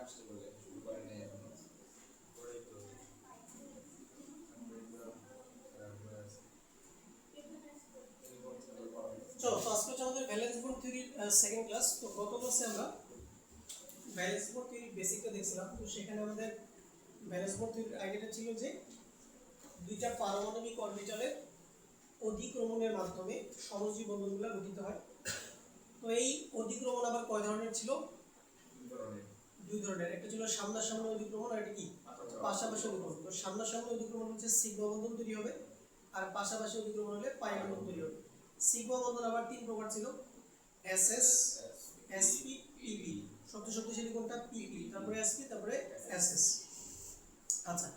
আসতে বলে শুরু করে নাই এখনো পরেই তো চলো তো আজকে হচ্ছে আমাদের ব্যালেন্স বোর্ড থিওরির সেকেন্ড ক্লাস। তো গত ক্লাসে আমরা ব্যালেন্স বোর্ড থিওরির বেসিকটা দেখছিলাম। তো সেখানে আমাদের ব্যালেন্স বোর্ড থিওরির আইডিয়াটা ছিল যে দুইটা পারমাণবিক অরবিটালের অধিক্রমণের মাধ্যমে সমযোজী বন্ধনগুলো গঠিত হয়। তো এই অধিক্রমণ আবার কয় ধরনের ছিল? দুই ধরনের। একটা ছিল সামনাসামনি অধিক্রমণ আর একটা কি পাশাপাশি অধিক্রমণ। তো সামনাসামনি অধিক্রমণ হচ্ছে সিগমা বন্ধন তৈরি হবে, আর পাশাপাশি অধিক্রমণ হলে পাই বন্ধন তৈরি হবে। সিগমা বন্ধন আবার তিন প্রকার ছিল, এসএস, এসপি, পিপি। সবচেয়ে শক্তিশালী কোনটা? পিপি, তারপরে এসপি, তারপরে এসএস। আচ্ছা,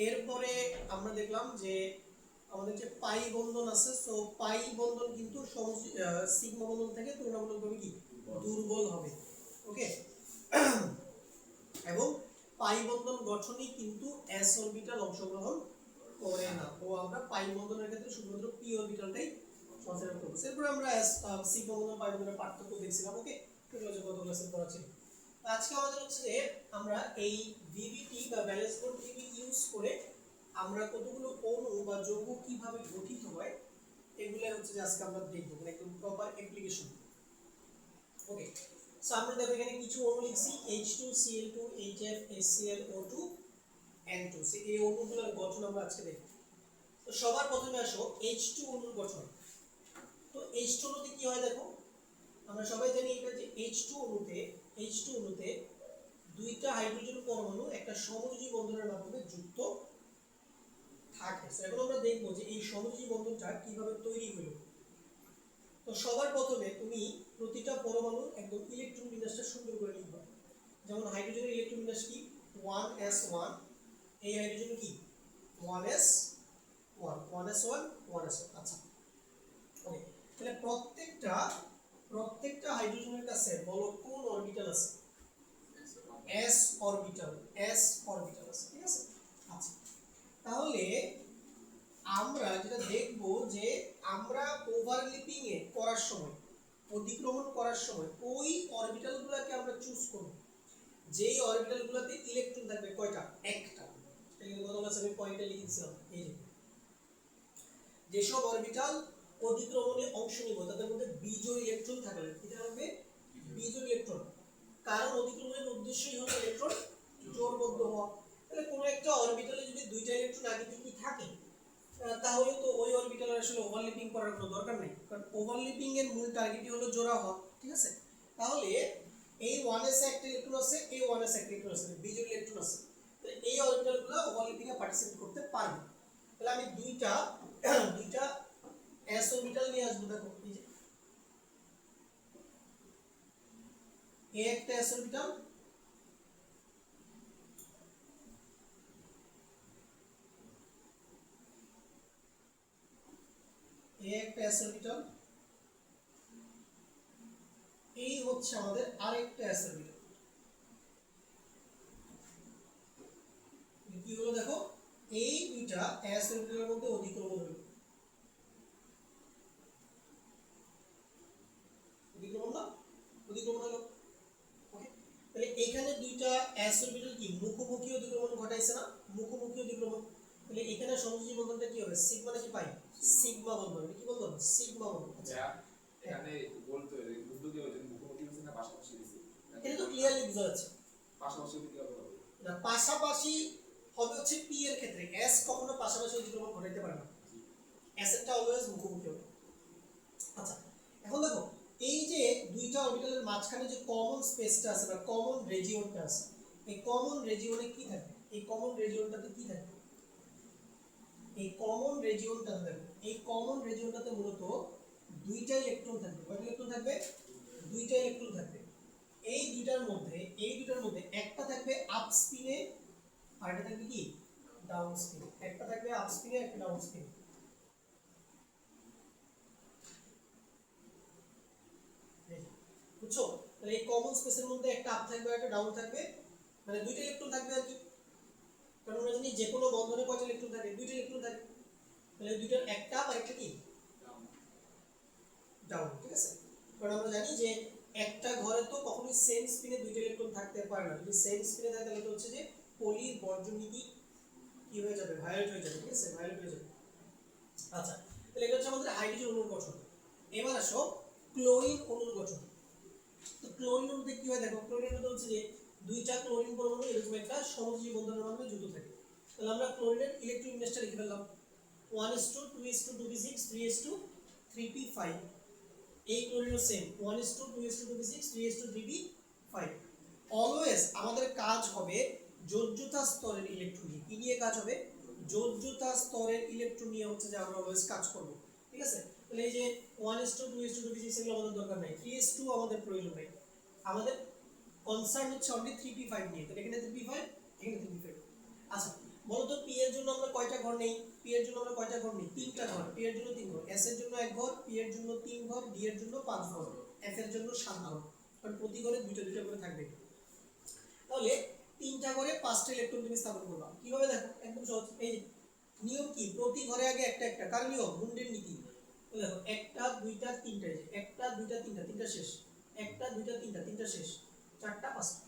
এরপরে আমরা দেখলাম যে আমাদের যে পাই বন্ধন আছে, তো পাই বন্ধন কিন্তু সিগমা বন্ধন থেকে তুলনামূলকভাবে কি দুর্বল হবে। ওকে, এবং পাই বন্ধন গঠনে কিন্তু এস অরবিটাল অংশগ্রহণ করে না। তো আমরা পাই বন্ধনের ক্ষেত্রে শুধুমাত্র পি অরবিটালটাই কনসিডার করব। এরপর আমরা সিগমা বন্ধন পাই বন্ধনের পার্থক্য দেখছিলাম। ওকে, এগুলো যে গত ক্লাসে পড়া ছিল। আজকে আমাদের হচ্ছে যে আমরা এই ভিভিটি বা ব্যালেন্স বোর্ড থিওরি ইউজ করে আমরা কতগুলো অণু বা যৌগ কিভাবে গঠিত হয় এগুলো হচ্ছে যে আজকে আমরা দেখব, মানে একদম প্রপার অ্যাপ্লিকেশন। ওকে, সো আমরা দেখো এখানে কিছু অণু লিখছি H2Cl2 HF HCl O2 N2। এই অণুগুলোর গঠন আমরা আজকে দেখব। তো সবার প্রথমে আসো H2 অণুর গঠন। তো H2 অণুতে কি হয় দেখো, আমরা সবাই জানি এটা যে H2 অণুতে দুইটা হাইড্রোজেন পরমাণু একটা সমযোজী বন্ধনের মাধ্যমে যুক্ত থাকে। সো এখন আমরা দেখব যে এই সমযোজী বন্ধনটা কিভাবে তৈরি হলো। তো সবার প্রথমে তুমি প্রতিটা পরমাণু একদম ইলেকট্রন বিন্যাসটা সুন্দর করে লিখবা। যেমন হাইড্রোজেনের ইলেকট্রন বিন্যাস কি 1s1, এই হাইড্রোজেন কি 1s1 1s1 1s1। আচ্ছা, ওকে, তাহলে প্রত্যেকটা হাইড্রোজেনের কাছে বলো কোন অরবিটাল আছে? s অরবিটাল আছে, ঠিক আছে। আচ্ছা, তাহলে আমরা যেটা দেখব যে আমরা ওভারল্যাপিং এ করার সময়, অতিক্রমণ করার সময় ওই অরবিটালগুলোকে আমরা চুজ করব যেই অরবিটালগুলোতে ইলেকট্রন থাকবে কয়টা? একটা। এই গত ক্লাসে আমি পয়েন্টে লিখেছিলাম, এই যে যেসব অরবিটাল অতিক্রমণে অংশ নিব তাদের মধ্যে বিজোড় ইলেকট্রন থাকবে। কি থাকবে? বিজোড় ইলেকট্রন। কারণ অতিক্রমণের উদ্দেশ্যই হলো ইলেকট্রন জোড়বদ্ধ হওয়া। তাহলে কোনো একটা অরবিটালে যদি দুইটা ইলেকট্রন আগে থেকে থাকে তাহলে তো ওই অরবিটালের আসলে ওভারল্যাপিং করার কোনো দরকার নেই, কারণ ওভারল্যাপিং এর মূল টার্গেটই হলো জোড়া হওয়া, ঠিক আছে। তাহলে এই 1s একটা ইলেকট্রন আছে, এই 1s একটা ইলেকট্রন আছে, বিজোড় ইলেকট্রন আছে। তাহলে এই অরবিটালগুলো ওভারল্যাপিং এ পার্টিসিপেট করতে পারবে। তাহলে আমি দুইটা s অরবিটাল নিয়ে আসবো। দেখো এই যে এই একটা s অরবিটাল, এই একটা s অরবিটাল, এই হচ্ছে আমাদের আরেকটা s অরবিটাল। কি হলো দেখো, এই দুইটা s অরবিটালের মধ্যে অধিক্রমণ হলো। অধিক্রমণ হলো। ওকে, তাহলে এখানে দুইটা s অরবিটাল কি মুখোমুখি অধিক্রমণ ঘটাইছে না? মুখোমুখি অধিক্রমণ। তাহলে এখানে সমযোজী বন্ধনটা কি হবে? সিগমা নাকি পাই? সিগমা বন্ধন। কি বন্ধন? সিগমা বন্ধন। আচ্ছা, এখানে বলতে বুঝতে কি হচ্ছে মুখোমুখি হচ্ছে না পাশাপাশি দিছি? এটা তো ক্লিয়ারলি বোঝা যাচ্ছে। পাশাপাশি দিতে হবে না, পাশাপাশি হবে হচ্ছে পি এর ক্ষেত্রে, s কখনো পাশাপাশি অধিক্রমণ ঘটাইতে পারে না। s এরটা অলওয়েজ মুখোমুখি হবে। আচ্ছা, এখন দেখো এই যে দুইটা অরবিটালের মাঝখানে যে কমন স্পেসটা আছে বা কমন রিজিয়নটা আছে, এই কমন রিজিয়নে কি থাকবে? এই কমন রিজিয়নটাতে কি থাকবে? এই কমন রিজিয়নটাতে দেখো, এই কমন রিজিয়নটাতে মূলত দুইটা ইলেকট্রন থাকবে। কয়টা ইলেকট্রন থাকবে? দুইটা ইলেকট্রন থাকবে। এই দুইটার মধ্যে একটা থাকবে আপ স্পিনে আর একটা থাকবে কি ডাউন স্পিনে। একটা থাকবে আপ স্পিনে, একটা ডাউন স্পিনে। বুঝছো? তাহলে এই কমন স্পেসের মধ্যে একটা আপ থাকবে একটা ডাউন থাকবে, মানে দুইটা ইলেকট্রন থাকবে আর কি। কারণ আমরা জানি যে কোনো বন্ধনে কয়টা ইলেকট্রন থাকে? দুইটা ইলেকট্রন থাকে। তাহলে দুইটার একটা আপ আর একটা কি ডাউন, ঠিক আছে। কারণ আমরা জানি যে একটা ঘরে তো কখনোই সেম স্পিনে দুইটা ইলেকট্রন থাকতে পারে না। যদি সেম স্পিনে থাকে তাহলে তো হচ্ছে যে পলির বর্জন নীতি কি হয়ে যাবে, ভায়োলেট হয়ে যাবে। ঠিক আছে, ভায়োলেট হয়ে যাবে। আচ্ছা, তাহলে এটা হচ্ছে আমাদের হাইড্রোজেন অণুর গঠন। এবার আসো ক্লোরিন অণুর গঠন। তো ক্লোরিন অণুতে কি হয় দেখো, ক্লোরিন অণুতে হচ্ছে যে দুইটা ক্লোরিন পরমাণু এরকম একটা সমযোজী বন্ধনের মাধ্যমে যুক্ত থাকে। তাহলে আমরা ক্লোরিনের ইলেকট্রোনেগেটিভটা লিখে ফেললাম 1:2:2p6 3:3p5। এই ক্লোরিনও সেম 1:2:2p6 3:3p5। অলওয়েজ আমাদের কাজ হবে যোজ্যতা স্তরের ইলেকট্রন নিয়ে। কি নিয়ে কাজ হবে? যোজ্যতা স্তরের ইলেকট্রন নিয়ে হচ্ছে যে আমরা অলওয়েজ কাজ করব। ঠিক আছে, তাহলে এই যে 1:2:2p6 এগুলো আমাদের দরকার নাই, 3:2 আমাদের প্রয়োজন নাই। আমাদের কনসার্ন হচ্ছে অনলি 3p5 নিয়ে। তাহলে এখানে 3p5, এখানে 3p5। আচ্ছা, বলতো p এর জন্য আমরা কয়টা ঘর নেই? p এর জন্য আমরা কয়টা ঘর নেই? তিনটা ঘর। p এর জন্য 3 ঘর, s এর জন্য 1 ঘর, p এর জন্য 3 ঘর, d এর জন্য 5 ঘর, f এর জন্য 7 ঘর। কারণ প্রতি ঘরে দুইটা দুইটা করে থাকবে। তাহলে তিনটা ঘরে 5টা ইলেকট্রন তুমি স্থাপন করবা। কিভাবে দেখো, একদম সহজ। এই যে নিয়ম কি, প্রতি ঘরে আগে একটা একটা, কার নিয়ম? মুন্ডের নীতি। দেখো 1টা 2টা 3টা, এই যে 1টা 2টা 3টা, তিনটা শেষ। 1টা 2টা 3টা, তিনটা শেষ। 4টা 5টা,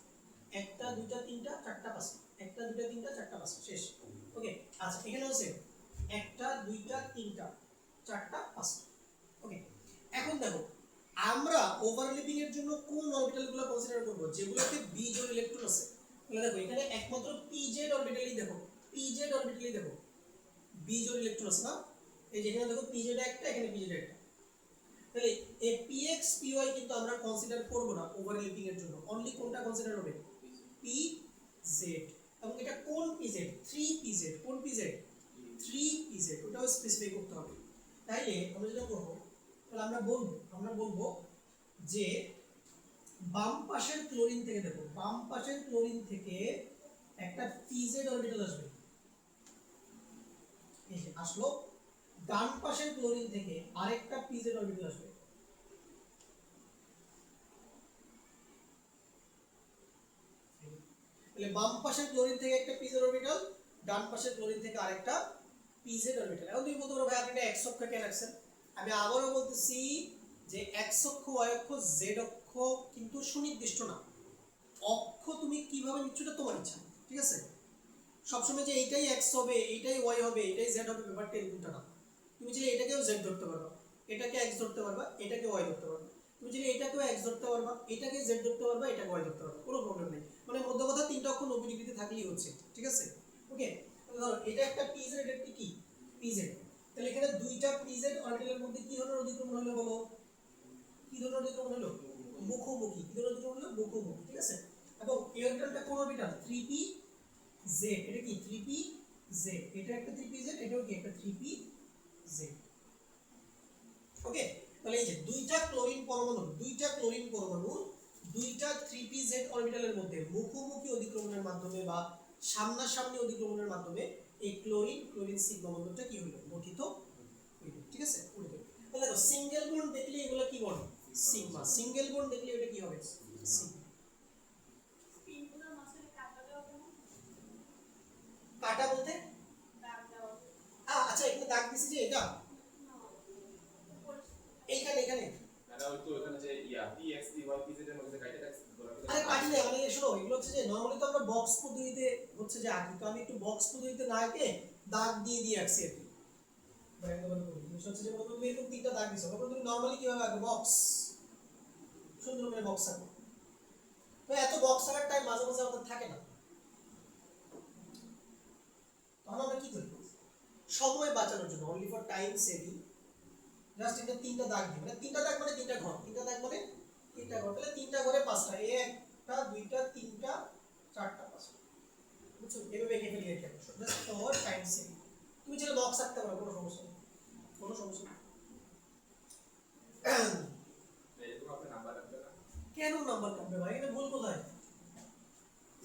1টা 2টা 3টা 4টা 5টা, 1টা 2টা 3টা 4টা 5টা, শেষ। ওকে, আচ্ছা এখানেও সেম 1টা 2টা 3টা 4টা 5টা। ওকে, এখন দেখো আমরা ওভারল্যাপিং এর জন্য কোন অরবিটালগুলো কনসিডার করব? যেগুলোতে বি জোড় ইলেকট্রন আছে। তাহলে দেখো এখানে একমাত্র পিজেড অরবিটালই দেখো, পিজেড অরবিটালই দেখো বি জোড় ইলেকট্রন আছে না? এই যেখানে দেখো পিজেড একটা, এখানে পিজেড একটা। তাহলে এই px py কিন্তু আমরা কনসিডার করব না ওভারল্যাপিং এর জন্য। অনলি কোনটা কনসিডার হবে? pz। এবং এটা কোন pz? 3pz। কোন pz? 3pz। ওটাও স্পেসিফাই করতে হবে। তাইলে আমরা যেটা করব, তাহলে আমরা বলবো যে বাম পাশের ক্লোরিন থেকে, দেখো বাম পাশের ক্লোরিন থেকে একটা pz অরবিটাল আসবে, এই যে আসলো। ডান পাশের ক্লোরিন থেকে আরেকটা pz অরবিটাল আসবে। তাহলে বাম পাশের ক্লোরিন থেকে একটা pz অরবিটাল, ডান পাশের ক্লোরিন থেকে আরেকটা pz অরবিটাল। এখন তুমি বলতে পারো ভাই আপনি এটা x অক্ষ কেন রাখছেন? আমি আবারও বলতেছি যে x অক্ষ, y অক্ষ, z অক্ষ কিন্তু সুনির্দিষ্ট না। অক্ষ তুমি কিভাবে নিচ্ছ এটা তোমার ইচ্ছা। ঠিক আছে, সবসময় যে এইটাই x হবে, এইটাই y হবে, এইটাই z হবে, ব্যাপারটা এরকমটা না। তুমি চাইলে এটাকেও z ধরতে পারবা, এটাকে x ধরতে পারবা, এটাকে y ধরতে পারবা। তুমি চাইলে এটাকেও x ধরতে পারবা, এটাকে z ধরতে পারবা, এটাকে y ধরতে পারবা, কোনো প্রবলেম নেই। মানে মধ্য কথা তিনটা অক্ষ 90 ডিগ্রিতে থাকলেই হচ্ছে। ঠিক আছে, ওকে। তাহলে ধরো এটা একটা pz, এটা একটা কি pz। তাহলে এখানে দুইটা pz অরবিটালের মধ্যে কি ধরনের অধিক্রমণ হলো বলো? কি ধরনের অধিক্রমণ হলো? মুখোমুখি। কি ধরনের অধিক্রমণ হলো? মুখোমুখি। ঠিক আছে, এবং এই অরবিটালটা কোন অরবিটাল? 3p z। এটা কি 3p z, এটা একটা 3p z, এটাও কি একটা 3p z। ওকে, তাহলে এই যে দুইটা ক্লোরিন পরমাণু, দুইটা 3p z অরবিটালের মধ্যে মুখোমুখি অধিক্রমণের মাধ্যমে বা সামনাসামনি অধিক্রমণের মাধ্যমে এই ক্লোরিন ক্লোরিন সিগমা বন্ধনটা কি হলো? গঠিত হইল। ঠিক আছে, উঠে গেল। তাহলে দেখো সিঙ্গেল বন্ড দেখলে এগুলো কি বন্ড? সিগমা। সিঙ্গেল বন্ড দেখলে এটা কি হবে? সিগমা। কাটা বলতে আচ্ছা এখানে দাগ দিছি যে এটা এইখানে এখানে মানে ওই তো এখানে যে px py pz এর মধ্যে কাইটা রাখছি ধরা আরে কাটি না, মানে শোনো এগুলো হচ্ছে যে নরমালি তো আমরা বক্স পদ্ধতিতে হচ্ছে যে আঁকি, তো আমি একটু বক্স পদ্ধতিতে না এঁকে দাগ দিয়ে দিয়ে আঁকছি আর কি। হচ্ছে যে তুমি এরকম তিনটা দাগ দিছো, তখন তুমি নরমালি কিভাবে আঁকবে? বক্স, সুন্দর করে বক্স আঁকো। তো এত বক্স আঁকার টাইম মাঝে মাঝে আমাদের থাকে না, তখন আমরা কি করি? সময় বাঁচানোর জন্য, only for time saving, just এটা তিনটা দাগ দিই। মানে তিনটা দাগ মানে তিনটা ঘর, তিনটা দাগ মানে তিনটা ঘর। তাহলে তিনটা ঘরে পাঁচটা, একটা দুইটা তিনটা চারটা পাঁচটা, বুঝছো? এভাবে এঁকে ফেলি আর কি, জাস্ট ফর টাইম সেভিং। তুমি চাইলে বক্স আঁকতে পারো, কোনো সমস্যা নেই, কোনো সমস্যা নেই। এরকম আপনি নাম্বার রাখবে না? কেন নাম্বার কাটবে ভাই? এটা ভুল কোথায়?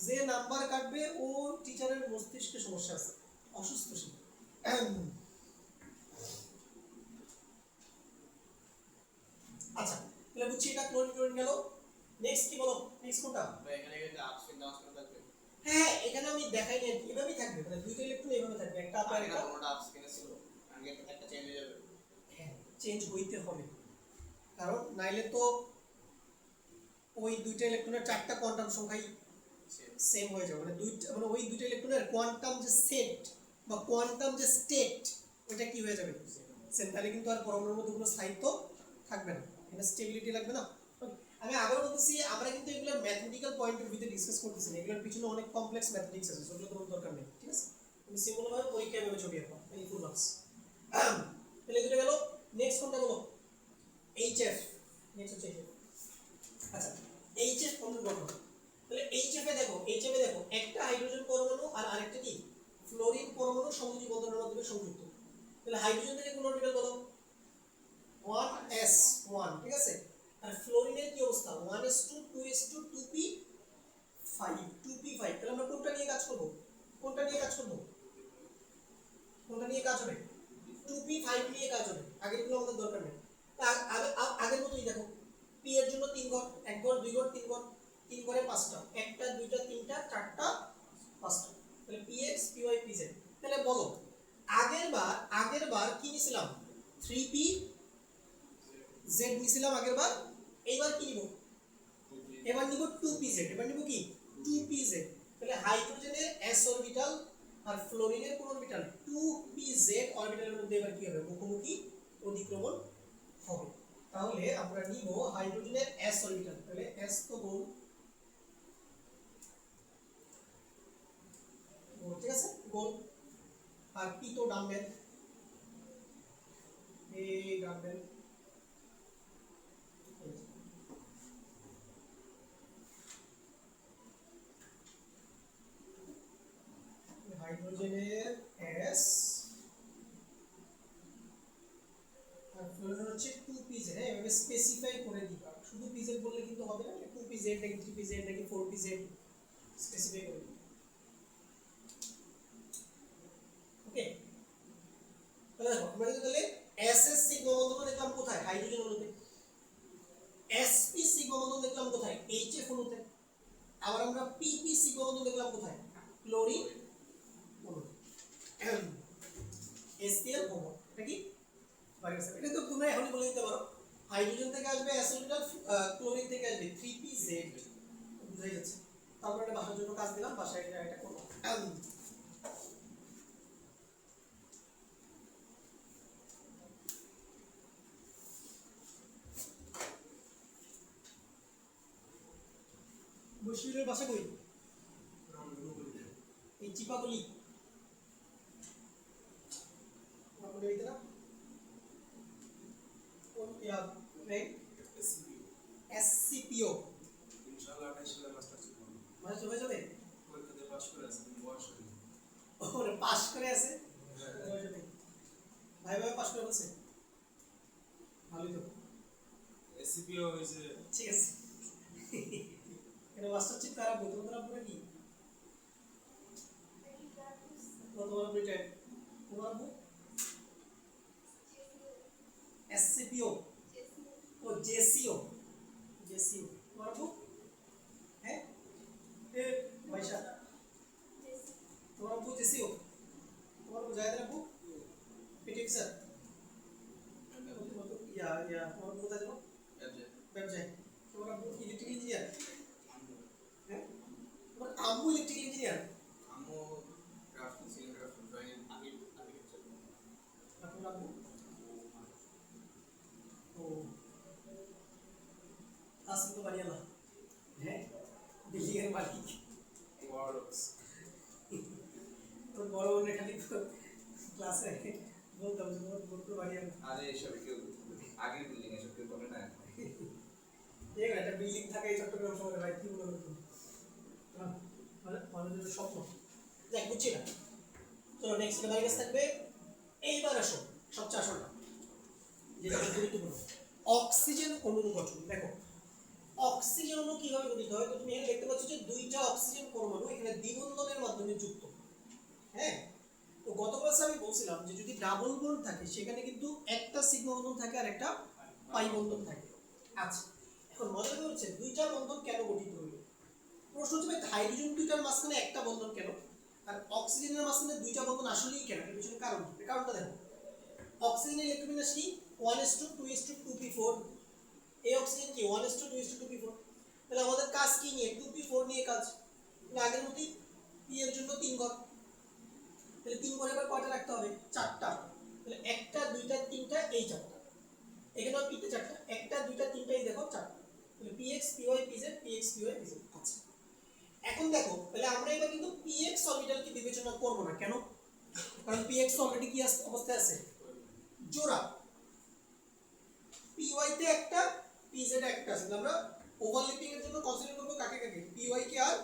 যে নাম্বার কাটবে ও টিচারের মস্তিষ্কে সমস্যা আছে, অসুস্থ সে। আচ্ছা, তাহলে বুঝছি এটা ক্লোরিন ক্লোরিন গেল। নেক্সট কি বলো? নেক্সট কোনটা? এখানে কিন্তু আপস্পিন ডাউনস্পিন থাকবে। হ্যাঁ, এখানে আমি দেখাইনি আর কি, এভাবেই থাকবে। মানে দুইটা ইলেকট্রন এভাবে থাকবে, একটা আপ আর আগে না একটা। কোনটা আপস্পিনে ছিল, আগে একটা চেঞ্জ হয়ে যাবে। হ্যাঁ, চেঞ্জ হইতে হবে, কারণ নাইলে তো ওই দুইটা ইলেকট্রনের চারটা কোয়ান্টাম সংখ্যাই সেম হয়ে যাবে, মানে দুইটা মানে ওই দুইটা ইলেকট্রনের কোয়ান্টাম যে সেট বা কোয়ান্টাম যে স্টেট ওটা কি হয়ে যাবে সেম। তাহলে কিন্তু আর পরমাণুর মধ্যে কোনো স্থায়িত্ব থাকবে না, এখানে স্টেবিলিটি লাগবে না। আমি আবার বলতেছি আমরা কিন্তু এগুলো ম্যাথমেটিক্যাল পয়েন্ট অফ ভিউতে ডিসকাস করতেছি না, এগুলোর পিছনে অনেক কমপ্লেক্স ম্যাথমেটিক্স আছে, সেগুলো তোমার দরকার নেই, ঠিক আছে? তুমি সিম্পল ভাবে পরীক্ষায় ভাবে ছবি আঁকো, এই ফুল মার্কস। তাহলে দুটো গেল, নেক্সট কোনটা বলো? এইচএফ, নেক্সট হচ্ছে এইচএফ। আচ্ছা, এইচএফ কোন গঠন? তাহলে এইচএফ এ দেখো, এইচএফ এ দেখো একটা হাইড্রোজেন পরমাণু আর আরেকটা কি ফ্লোরিন পরমাণু সংযোজী বন্ধনের মাধ্যমে সংযুক্ত। তাহলে হাইড্রোজেন থেকে কোন অরবিটাল বলো? 1s1, ঠিক আছে? আর ফ্লোরিনের কি অবস্থা? 1s2 2s2 2p5 2p5। তাহলে আমরা কোনটা নিয়ে কাজ করব? কোনটা নিয়ে কাজ করব? কোনটা নিয়ে কাজ হবে? 2p5 নিয়ে কাজ হবে, আগেরগুলো আমাদের দরকার নেই। আগের মতোই দেখো, p এর জন্য 3 ঘর, 1 ঘর 2 ঘর 3 ঘর, 3 ঘরে 5টা, একটা দুইটা তিনটা চারটা 5টা, তাহলে px py pz। তাহলে বলো আগেরবার কি নিছিলাম? 3p z নিছিলাম আগেরবার, এইবার কি নিব? এবার নিব 2pz, এবার নিব কি 2pz। তাহলে হাইড্রোজেনের s অরবিটাল আর ফ্লোরিনের কোন অরবিটাল 2pz অরবিটালের মধ্যে এবার কি হবে? মুখোমুখি অধিক্রমণ হবে। তাহলে আমরা নিব হাইড্রোজেনের s অরবিটাল, তাহলে s তো গোল, ঠিক আছে, গোল, আর p তো ডাম্বেল, এই ডাম্বেল। হাইড্রোজেনের s আর ফ্লোরিনের হচ্ছে 2pz, হ্যাঁ এভাবে স্পেসিফাই করে দিবা, শুধু pz বললে কিন্তু হবে না, 2pz নাকি 3pz নাকি 4pz স্পেসিফাই করে দিবা। ওকে, তাহলে দেখো আমরা তাহলে ss সিগমা বন্ধন দেখলাম কোথায়? হাইড্রোজেন অণুতে। sp সিগমা বন্ধন দেখলাম কোথায়? hf অণুতে। আবার আমরা pp সিগমা বন্ধন দেখলাম কোথায়? ক্লোরিন অণুতে। HCl কমন, এটা কি ভাইরাস? এটা তো তোমরা এখনই বলে দিতে পারো, হাইড্রোজেন থেকে আসবে s অরবিটাল, ক্লোরিন থেকে আসবে 3pz, বুঝাই যাচ্ছে। তারপর এটা বাসার জন্য কাজ দিলাম, বাসায় এটা করব। বসিরের বাসা কই? এই চিপাকলি আমাদের এইটা না কোন ইয়া রাইট SCPO ইনশাআল্লাহ 28 সালে মাস্টার্স করব। মানে চলে যাবে, পরীক্ষাতে পাস করে আছে, বয়স হয়নি। ওরে পাস করে আছে, ভাই ভাই পাস করে বলছে, ভালোই তো, এসসিপিও হইছে। ঠিক আছে। এটা মাস্টার চিপ খারাপ বলতো, তোমার পুরো কি তোমার পুরো তোমার বউ SCPO ও JCO তোমার বউ, হ্যাঁ এ ভাইসা তোমার বউ JCO, তোমার বউ জায়দা বউ পিটিক স্যার, তোমার বউ কোথায় যাবো? ব্যবসায়। তোমার বউ ইলেকট্রিক ইঞ্জিনিয়ার, হ্যাঁ তোমার আম্মু ইলেকট্রিক ইঞ্জিনিয়ার, আম্মু গ্রাফিক্স সিলিন্ডার ড্রয়িং আর্কিটেকচার। আপনার আম্মু ও আসল তো বাড়িয়ালা, হ্যাঁ বিল্ডিং এর মালিক। ওয়ার্ডস তোর বড় বোনের খালি ক্লাসে বলতাম যে তোমার বোন তো বাড়িয়ালা। আরে এসব কেউ আগের বিল্ডিং এসব কেউ করে না। এই একটা বিল্ডিং থাকে এই চট্টগ্রাম শহরে, ভাই কি বলবো তুমি, মানে মানুষের স্বপ্ন। দেখ বুঝছি না, চলো নেক্সট লেভেল কাছে থাকবে। এইবার আসো সবচেয়ে আসলটা, যেটা গুরুত্বপূর্ণ, অক্সিজেন অণুর গঠন। দেখো অক্সিজেন অণু কিভাবে গঠিত হয়, তো তুমি এখানে দেখতে পাচ্ছ যে দুইটা অক্সিজেন পরমাণু এখানে দ্বিবন্ধনের মাধ্যমে যুক্ত। হ্যাঁ, তো গত ক্লাসে আমি বলছিলাম যে যদি ডাবল বন্ড থাকে সেখানে কিন্তু একটা সিগমা বন্ধন থাকে আর একটা পাই বন্ধন থাকে। আচ্ছা, এখন মজা হচ্ছে দুইটা বন্ধন কেন গঠিত হলো? প্রশ্ন হচ্ছে ভাই হাইড্রোজেন দুইটার মাঝখানে একটা বন্ধন কেন, আর অক্সিজেনের মাঝখানে দুইটা বন্ধন আসলেই কেন? এর পিছনে কারণ কি? কারণটা দেখো, অক্সিজেনের ইলেকট্রন বিন্যাস কি 1s2 2s2 2p4, এই অক্সিজেন কি 1s2 2s2 2p4। তাহলে আমাদের কাজ কি নিয়ে 2p4 নিয়ে কাজ। তাহলে আগের মতই p এর জন্য 3 ঘর, তাহলে 3 ঘরে এবার কয়টা রাখতে হবে 4টা। তাহলে 1টা 2টা 3টা এই 4টা, এখানেও p তে 4টা, 1টা 2টা 3টা এই দেখো 4টা। তাহলে px py pz px py pz। আচ্ছা এখন দেখো তাহলে আমরা এবার কিন্তু px অরবিটালকে বিবেচনা করব না, কেন? কারণ px অলরেডি কি অবস্থায় আছে জোড়া, py তে একটা pz এ একটা আছে। তাহলে আমরা ওভারল্যাপিং এর জন্য কনসিডার করব কাকে কাকে, py কে আর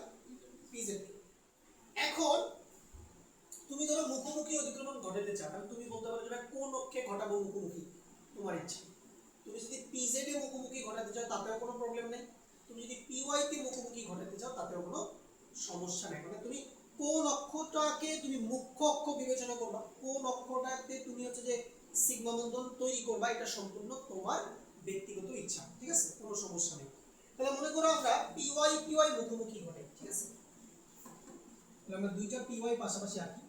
pz কে। এখন তুমি ধরো মুখোমুখি অতিক্রমণ ঘটাতে চাও, তাহলে তুমি বলতে পারো যে ভাই কোন অক্ষে ঘটাবো মুখোমুখি, তোমার ইচ্ছা। তুমি যদি pz এ মুখোমুখি ঘটাতে চাও তাতেও কোনো প্রবলেম নেই, তুমি যদি py তে মুখোমুখি ঘটাতে চাও তাতেও কোনো সমস্যা নেই। মানে তুমি কোন অক্ষটাকে তুমি মুখ্য অক্ষ বিবেচনা করবা, কোন অক্ষটাতে তুমি হচ্ছে যে সিগমা বন্ধন তৈরি করবা, এটা সম্পূর্ণ তোমার ব্যক্তিগত ইচ্ছা, ঠিক আছে, কোনো সমস্যা নেই। তাহলে মনে করো আমরা py মুখোমুখি ঘটাই, ঠিক আছে। তাহলে আমরা দুইটা py পাশাপাশি আঁকি,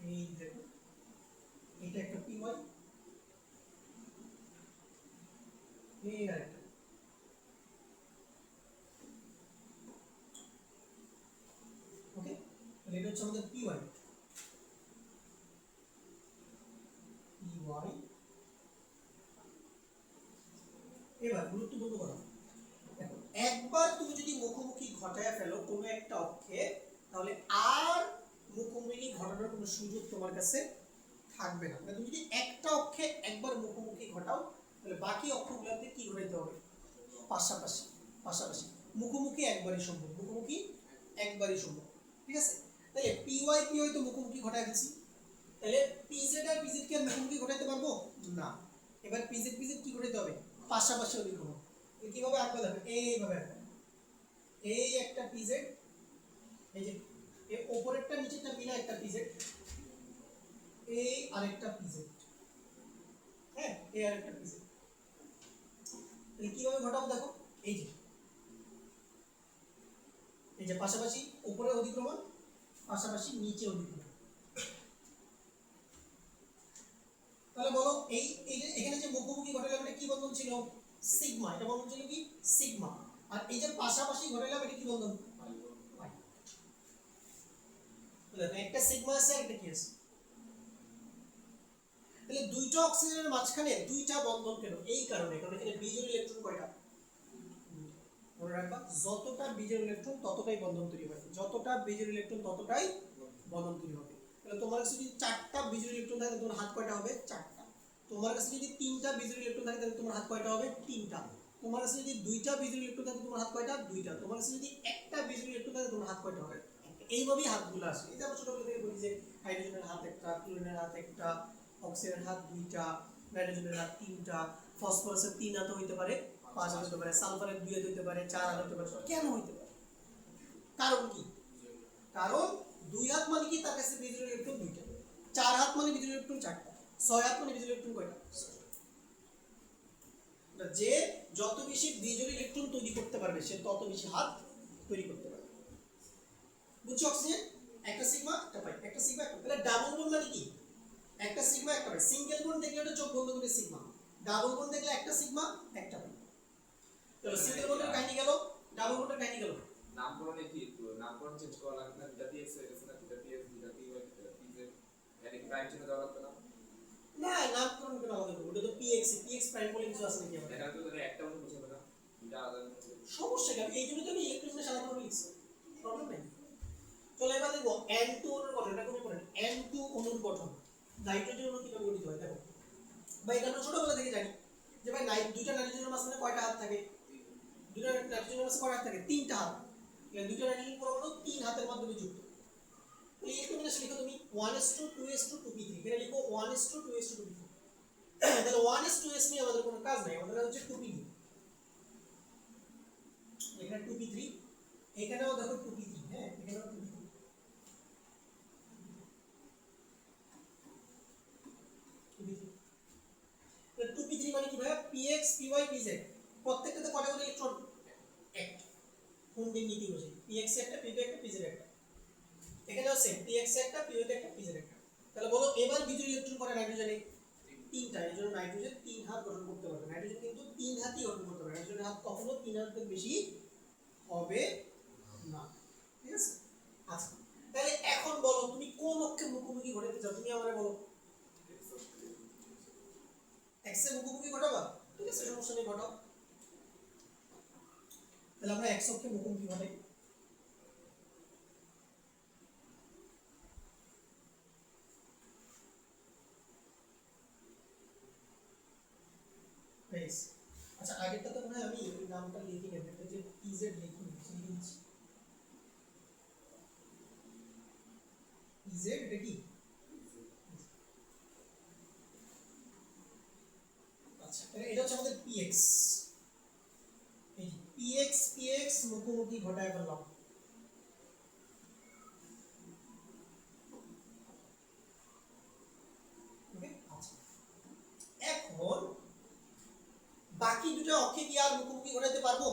এই দেখো এটা একটা py, এই আরেকটা। ওকে, তাহলে এটা হচ্ছে আমাদের py। এবার গুরুত্বপূর্ণ কথা, দেখো একবার তুমি যদি মুখোমুখি ঘটায় ফেলো কোনো একটা অক্ষে, তাহলে আর মুখোমুখি ঘটানোর কোনো সুযোগ তোমার কাছে থাকবে না। মানে তুমি যদি একটা অক্ষে একবার মুখোমুখি ঘটাও, তাহলে বাকি অক্ষগুলোতে কি ঘটাইতে হবে পাশাপাশি পাশাপাশি। মুখোমুখি একবারই সম্ভব, মুখোমুখি একবারই সম্ভব, ঠিক আছে। তাহলে py তো মুখোমুখি ঘটায় ফেলছি, তাহলে pz আর pz কে মুখোমুখি ঘটাইতে পারবো না। এবার pz কি ঘটাইতে হবে পাশাপাশি অধিক্রমণ। কিভাবে আঁকবো দেখো, এইভাবে আঁকবো, এই একটা pz, এই যে এই উপরেরটা নিচেরটা মিলা একটা pz, এই আরেকটা pz, হ্যাঁ এই আরেকটা pz। তাহলে কিভাবে ঘটাবো দেখো, এই যে পাশাপাশি উপরে অধিক্রমণ, পাশাপাশি নিচে অধিক্রমণ। তাহলে বলো এই যে এখানে যে মুখোমুখি ঘটালাম এটা কি বন্ধন ছিল সিগমা, এটা বন্ধন ছিল কি সিগমা। আর এই যে পাশাপাশি ঘটালাম এটা কি বন্ধন পাই। তাহলে একটা সিগমা আছে আর একটা কি আছে, তাহলে দুইটা অক্সিজেনের মাঝখানে দুইটা বন্ধন কেন, এই কারণে, কারণ এখানে বিজোড় ইলেকট্রন কয়টা, মনে রাখবা যতটা বিজোড় ইলেকট্রন ততটাই বন্ধন তৈরি হয়, যতটা বিজোড় ইলেকট্রন ততটাই বন্ধন তৈরি হবে। তাহলে তোমার কাছে যদি 4টা বিজোড় ইলেকট্রন থাকে তোমার হাত কয়টা হবে 4টা, তোমার কাছে যদি 3টা বিজোড় ইলেকট্রন থাকে তাহলে তোমার হাত কয়টা হবে 3টা, তোমার কাছে যদি 2টা বিজোড় ইলেকট্রন থাকে তোমার হাত কয়টা 2টা, তোমার কাছে যদি একটা বিজোড় ইলেকট্রন থাকে তোমার হাত কয়টা হবে। এইভাবেই হাতগুলো আসে। এই যে আমরা ছোটবেলা থেকে বলি যে হাইড্রোজেনের হাত একটা, ক্লোরিনের হাত একটা, অক্সিজেনের হাত 2টা, নাইট্রোজেনের হাত 3টা, ফসফরাসের 3 হাত হইতে পারে, 5 হাত হতে পারে, সালফারের 2 হাত হতে পারে, 4 হাত হতে পারে। কেন হইতে পারে, কারণ কি, কারণ 2 হাত মানে কি তার কাছে বিজোড় ইলেকট্রন 2টা, 4 হাত মানে বিজোড় ইলেকট্রন 4টা, 6 হাত মানে বিজোড় ইলেকট্রন কয়টা। যে যত বেশি বিজোড় ইলেকট্রন তৈরি করতে পারবে সে তত বেশি হাত তৈরি করতে পারবে। বুঝছো, অক্সিজেন একটা সিগমা একটা পাই, একটা সিগমা একটা, তাহলে ডাবল বন্ড মানে কি একটা সিগমা একটা পাই। সিঙ্গেল বন্ড দেখলে ওটা চোখ বন্ধ করে সিগমা, ডাবল বন্ড দেখলে একটা সিগমা একটা পাই। তাহলে সিঙ্গেল বন্ডের কাহিনী গেল, ডাবল বন্ডের কাহিনী গেল। নামকরণে কি একটু নামকরণ চেঞ্জ করা লাগবে না, যেটা px হয়ে গেছে না, যেটা px যেটা py যেটা pz, এর প্রাইম চিহ্ন দেওয়া লাগবে না। না নামকরণ কেন আলাদা করব, এটা তো px প্রাইম বলে কিছু আছে নাকি আমাদের, এটা তো ধরে একটা মনে বুঝাবে না, দুইটা আলাদা মনে সমস্যা কেন, এই জন্য তো আমি ইলেকট্রনের সাধারণ লিখছি, প্রবলেম নাই। চলো এবার দেখবো N2 অণুর গঠন, এটা কোন পড়েন N2 অণুর গঠন, নাইট্রোজেন অণু কিভাবে গঠিত হয় দেখো। ভাই এটা আমরা ছোটবেলা থেকে জানি যে ভাই দুইটা নাইট্রোজেনের মাঝখানে কয়টা হাত থাকে, দুইটা নাইট্রোজেনের মাঝখানে কয়টা হাত থাকে 3টা হাত, মানে দুইটা নাইট্রোজেন পরমাণু 3 হাতের মাধ্যমে যুক্ত। তো এই কম্বিনেশন লিখো তুমি 1:2:2p3, এখানে লিখো 1:2:2p3। তাহলে 1:2s নিয়ে আমাদের কোনো কাজ নাই, আমাদের কাজ হচ্ছে 2p নিয়ে। এখানে 2p3, এখানেও দেখো 2p3, হ্যাঁ এখানেও 2p3, 2p3 মানে কি ভাই px py pz প্রত্যেকটাতে কয়টা করে ইলেকট্রন একটা, হুন্ডির নীতি অনুযায়ী px একটা py একটা pz একটা, এখানেও সেম px একটা py একটা pz একটা। তাহলে বলো এবার বিজোড় ইলেকট্রন করে নাইট্রোজেনে 3টা, এর জন্য নাইট্রোজেন 3 হাত গঠন করতে পারবে, নাইট্রোজেন কিন্তু 3 হাতই গঠন করতে পারে। হাইড্রোজেনের হার কখনো 3 এর বেশি হবে না, ঠিক আছে? আচ্ছা, তাহলে এখন বলো তুমি কোন অক্ষে মুখোমুখি ঘটাতে চাও, তুমি আমারে বলো। এক্স এর মুখোমুখি ঘটাবা, ঠিক আছে, সমস্যা নেই, ঘটাও। তাহলে আমরা এক্স অক্ষে মুখোমুখি ঘটাই। বেশ, আচ্ছা আগেরটা তো মনে হয় আমি ওই নামটা লিখে নেব, এটা যে পিজেড লিখে নিচ্ছি, পিজেড এটা কি? আচ্ছা তাহলে এটা হচ্ছে আমাদের পিএক্স, এই পিএক্স পিএক্স মুখোমুখি ঘটায় ফেললাম। ওকে, আচ্ছা এখন বাকি দুটো অক্ষে কি আর মুখোমুখি ঘটাতে পারবো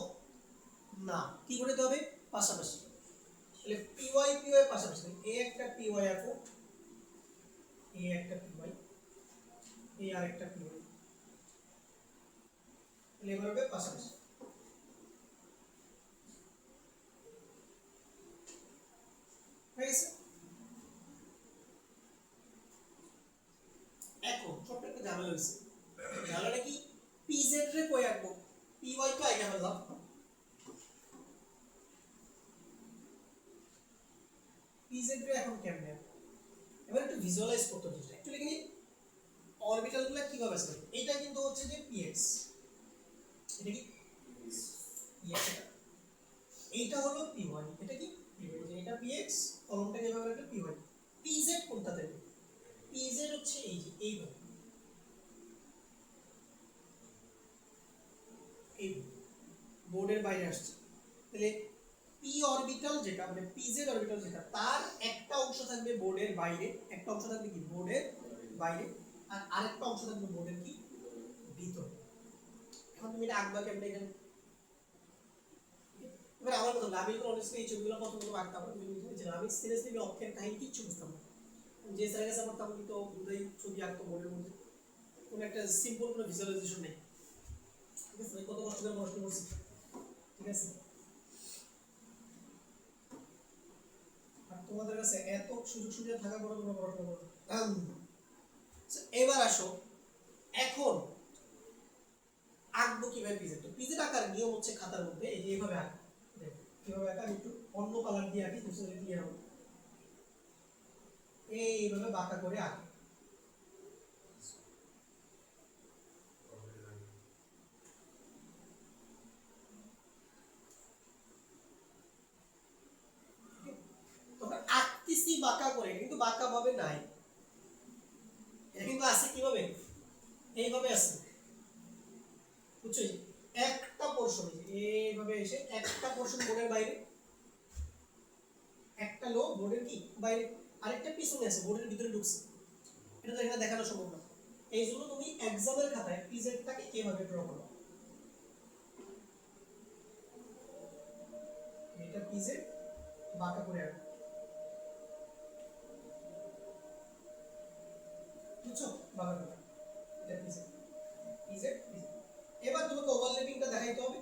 না, কি ঘটাতে হবে? পাশাপাশি। তাহলে পিওয়াই পিওয়াই পাশাপাশি, এ একটা পিওয়াই আঁকো, এ একটা পিওয়াই, এ আর একটা পিওয়াই, তাহলে এবার হবে পাশাপাশি। হয়ে গেছে? এখন ছোট্ট একটা ঝামেলা হয়েছে, ঝামেলাটা কি? পিজেড রে কই আঁকবো? পিওয়াই তো আইগা ফেললাম, পিজেড রে এখন কেমনে আঁকবো? এবার একটু ভিজুয়ালাইজ করতে হচ্ছে অ্যাকচুয়ালি কি অরবিটালগুলো কিভাবে আসবে। এটা কিন্তু হচ্ছে যে পিএক্স, এটা কি পিএক্স, এইটা হলো পিওয়াই, এটা কি পিওয়াই, এটা পিএক্স, কলমটা কিভাবে রাখলে পিওয়াই। পিজেড কোনটা দেবে? পিজেড হচ্ছে এই যে এইভাবে, এই বোর্ডের বাইরে আসছে। তাহলে পি অরবিটাল যেটা মানে পিজেড অরবিটাল যেটা, তার একটা অংশ থাকবে বোর্ডের বাইরে, একটা অংশ থাকবে কি বোর্ডের বাইরে, আর আরেকটা অংশ থাকবে বোর্ডের কি ভিতরে। এখন তুমি এটা আঁকবা কেমনে এখানে? এবার আমার কথা, আমি তো অনেস্টলি এই ছবিগুলো প্রথম আঁকতাম, তুমি বুঝতে আমি সিরিয়াসলি অক্ষের কাহিনী কিচ্ছু বুঝতাম না। যে স্যারের কাছে পড়তাম উনি তো দুটাই ছবি আঁকতো বোর্ডের মধ্যে, কোনো একটা সিম্পল কোনো ভিজুয়ালাইজেশন নেই, ঠিক আছে? কত কষ্ট করে পড়াশোনা করছি, ঠিক আছে? আর তোমাদের কাছে এত সুযোগ সুবিধা থাকার পরে তোমরা পড়াশোনা করো। এবার আসো, এখন আঁকবো কিভাবে পিজেড? তো পিজেড আঁকার নিয়ম হচ্ছে খাতার মধ্যে এই যে এইভাবে আঁকা, দেখো কিভাবে আঁকা, আমি একটু অন্য কালার দিয়ে আঁকি, বুঝতে ক্লিয়ার হবে। এইভাবে বাঁকা করে আঁকি, তবে আঁকতেছি বাঁকা করে, কিন্তু বাঁকা ভাবে নাই, এটা কিন্তু আছে কিভাবে, এইভাবে আছে, বুঝছো? একটা পোর্শন এইভাবে এসে একটা পোর্শন বোর্ডের বাইরে, একটা লো বোর্ডের কি বাইরে, আরেকটা পিছনে আছে বোর্ডের ভিতরে ঢুকছে, এটা তো এখানে দেখানো সম্ভব না। এই জন্য তুমি এক্সামের খাতায় পিজেডটাকে কিভাবে ড্র করো, এটা পিজেড বাঁকা করে আঁকো, বুঝছো? বাঁকা করে, এটা পিজেড পিজেড পিজেড। এবার তোমাকে ওভারল্যাপিংটা দেখাইতে হবে।